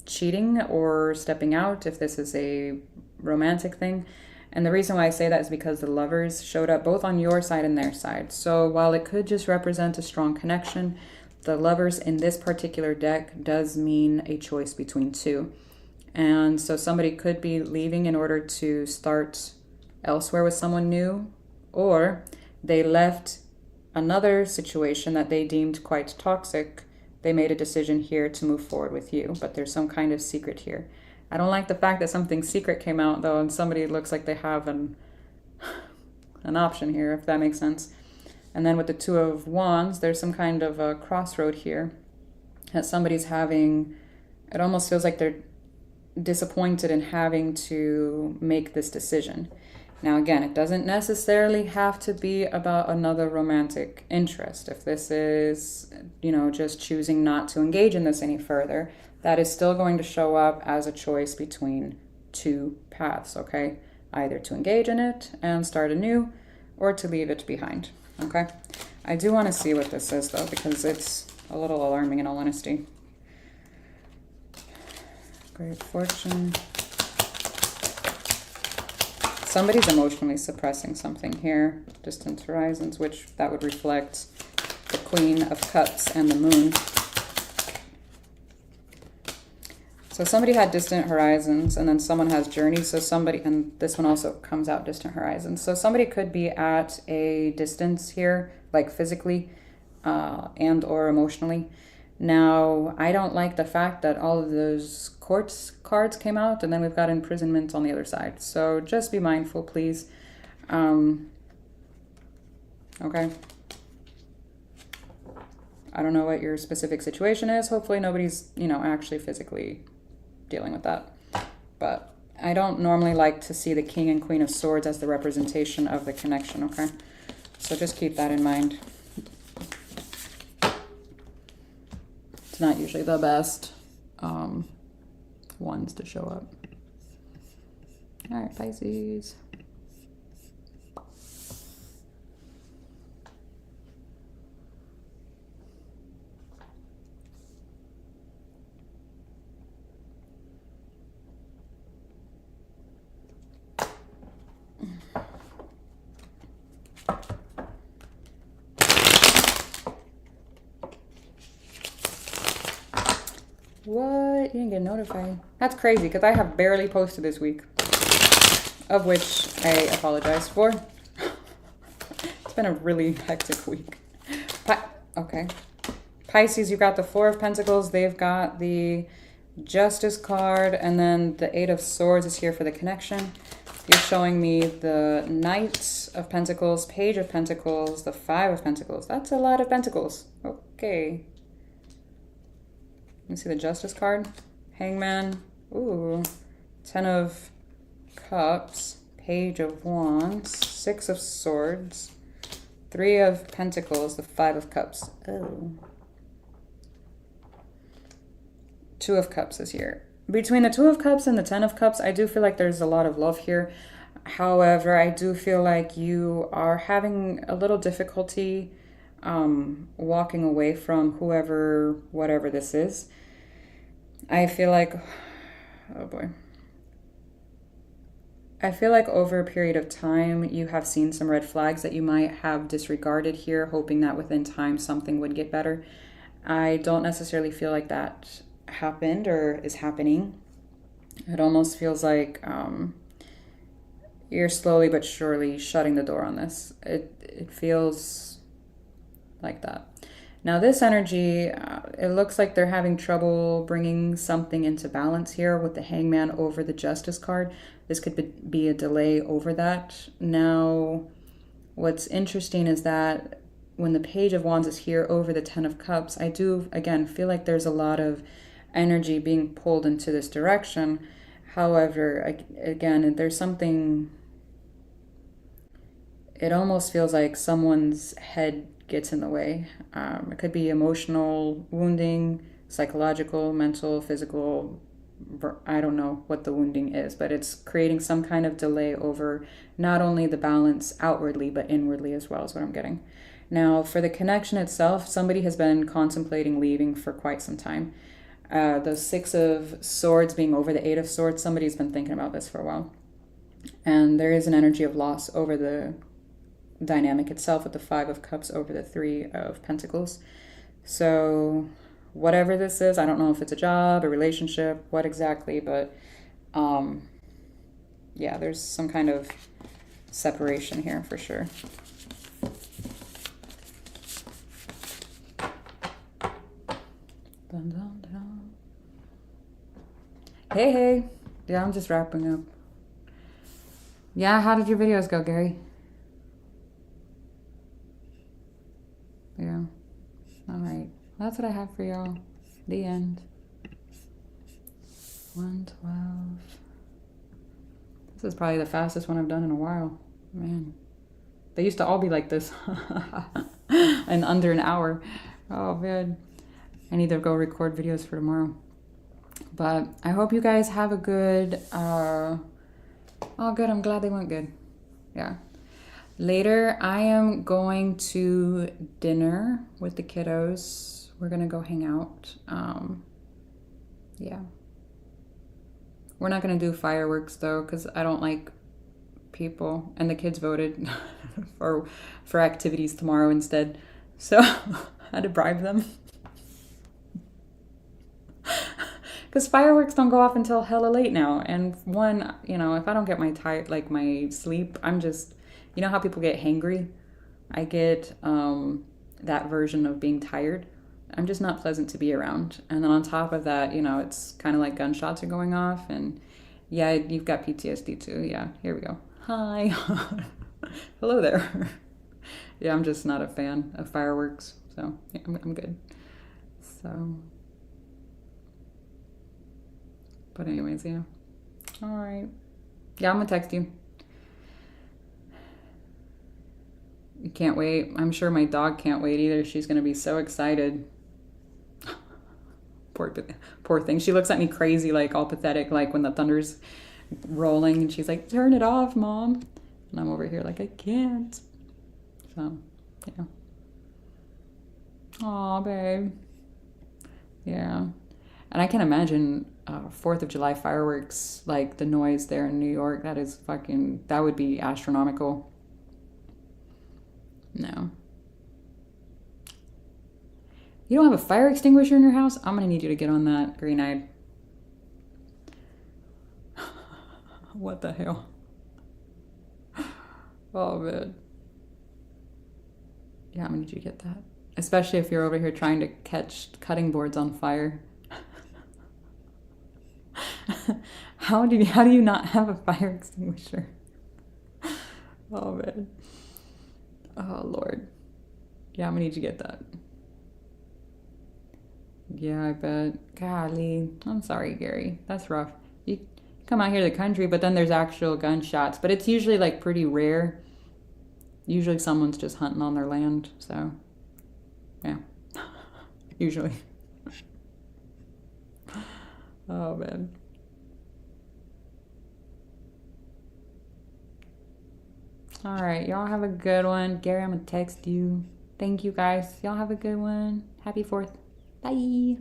cheating or stepping out if this is a romantic thing. And the reason why I say that is because the Lovers showed up both on your side and their side. So while it could just represent a strong connection, the Lovers in this particular deck does mean a choice between two. And so somebody could be leaving in order to start elsewhere with someone new, or they left another situation that they deemed quite toxic. They made a decision here to move forward with you, but there's some kind of secret here. I don't like the fact that something secret came out, though, and somebody looks like they have an option here, if that makes sense. And then with the Two of Wands, there's some kind of a crossroad here that somebody's having. It almost feels like they're disappointed in having to make this decision. Now, again, it doesn't necessarily have to be about another romantic interest. If this is, just choosing not to engage in this any further, that is still going to show up as a choice between two paths, okay? Either to engage in it and start anew, or to leave it behind, okay? I do want to see what this is, though, because it's a little alarming in all honesty. Great fortune. Somebody's emotionally suppressing something here. Distant horizons, which that would reflect the Queen of Cups and the Moon. So somebody had distant horizons, and then someone has journey. So somebody, and this one also comes out distant horizons. So somebody could be at a distance here, like physically and or emotionally. Now, I don't like the fact that all of those courts cards came out, and then we've got imprisonment on the other side. So just be mindful, please. Okay. I don't know what your specific situation is. Hopefully nobody's, actually physically dealing with that. But I don't normally like to see the King and Queen of Swords as the representation of the connection, okay? So just keep that in mind. Not usually the best ones to show up. All right, Pisces. What? You didn't get notified. That's crazy because I have barely posted this week, of which I apologize for. It's been a really hectic week. Okay. Pisces, you got the Four of Pentacles. They've got the Justice card, and then the Eight of Swords is here for the connection. You're showing me the Knight of Pentacles, Page of Pentacles, the Five of Pentacles. That's a lot of Pentacles. Okay. Let me see the Justice card. Hangman. Ooh. Ten of Cups. Page of Wands. Six of Swords. Three of Pentacles. The Five of Cups. Oh. Two of Cups is here. Between the Two of Cups and the Ten of Cups, I do feel like there's a lot of love here. However, I do feel like you are having a little difficulty walking away from whoever, whatever this is. I feel like, oh boy. I feel like over a period of time, you have seen some red flags that you might have disregarded here, hoping that within time something would get better. I don't necessarily feel like that happened or is happening. It almost feels like you're slowly but surely shutting the door on this. It feels like that. Now this energy, it looks like they're having trouble bringing something into balance here with the Hangman over the Justice card. This could be a delay over that. Now, what's interesting is that when the Page of Wands is here over the Ten of Cups, I do, again, feel like there's a lot of energy being pulled into this direction. However, again, there's something, it almost feels like someone's head gets in the way. It could be emotional wounding, psychological, mental, physical. I don't know what the wounding is, but it's creating some kind of delay over not only the balance outwardly, but inwardly as well, is what I'm getting. Now, for the connection itself, somebody has been contemplating leaving for quite some time. The Six of Swords being over the Eight of Swords, somebody's been thinking about this for a while. And there is an energy of loss over the dynamic itself with the Five of Cups over the Three of Pentacles. So whatever this is, I don't know if it's a job, a relationship, what exactly, but yeah, there's some kind of separation here for sure. Dun, dun, dun. Hey. Yeah, I'm just wrapping up. Yeah, how did your videos go, Gary? Yeah. All right. That's what I have for y'all. The end. 112. This is probably the fastest one I've done in a while. Man. They used to all be like this. In under an hour. Oh, man. I need to go record videos for tomorrow. But I hope you guys have a good... oh, good. I'm glad they went good. Yeah. Later, I am going to dinner with the kiddos. We're going to go hang out. Yeah. We're not going to do fireworks, though, because I don't like people. And the kids voted for activities tomorrow instead. So I had to bribe them. Because fireworks don't go off until hella late now. And one, you know, if I don't get my sleep, I'm just... You know how people get hangry? I get that version of being tired. I'm just not pleasant to be around. And then on top of that, you know, it's kind of like gunshots are going off. And yeah, you've got PTSD too. Yeah, here we go. Hi. Hello there. Yeah, I'm just not a fan of fireworks. So yeah, I'm good. So, but anyways, yeah. All right. Yeah, I'm going to text you. You can't wait. I'm sure my dog can't wait either. She's going to be so excited. Poor thing. She looks at me crazy, like all pathetic, like when the thunder's rolling. And she's like, turn it off, Mom. And I'm over here like, I can't. So, yeah. Aw, babe. Yeah. And I can imagine 4th of July fireworks, like the noise there in New York. That would be astronomical. No. You don't have a fire extinguisher in your house? I'm going to need you to get on that, green-eyed. What the hell? Oh, man. Yeah, I'm going to need you to get that. Especially if you're over here trying to catch cutting boards on fire. How do you not have a fire extinguisher? Oh, man. Oh, Lord. Yeah, I'm gonna need you to get that. Yeah, I bet. Golly. I'm sorry, Gary. That's rough. You come out here to the country, but then there's actual gunshots. But it's usually, like, pretty rare. Usually someone's just hunting on their land, so... Yeah. Usually. Oh, man. All right, y'all have a good one. Gary, I'm gonna text you. Thank you, guys. Y'all have a good one. Happy 4th. Bye.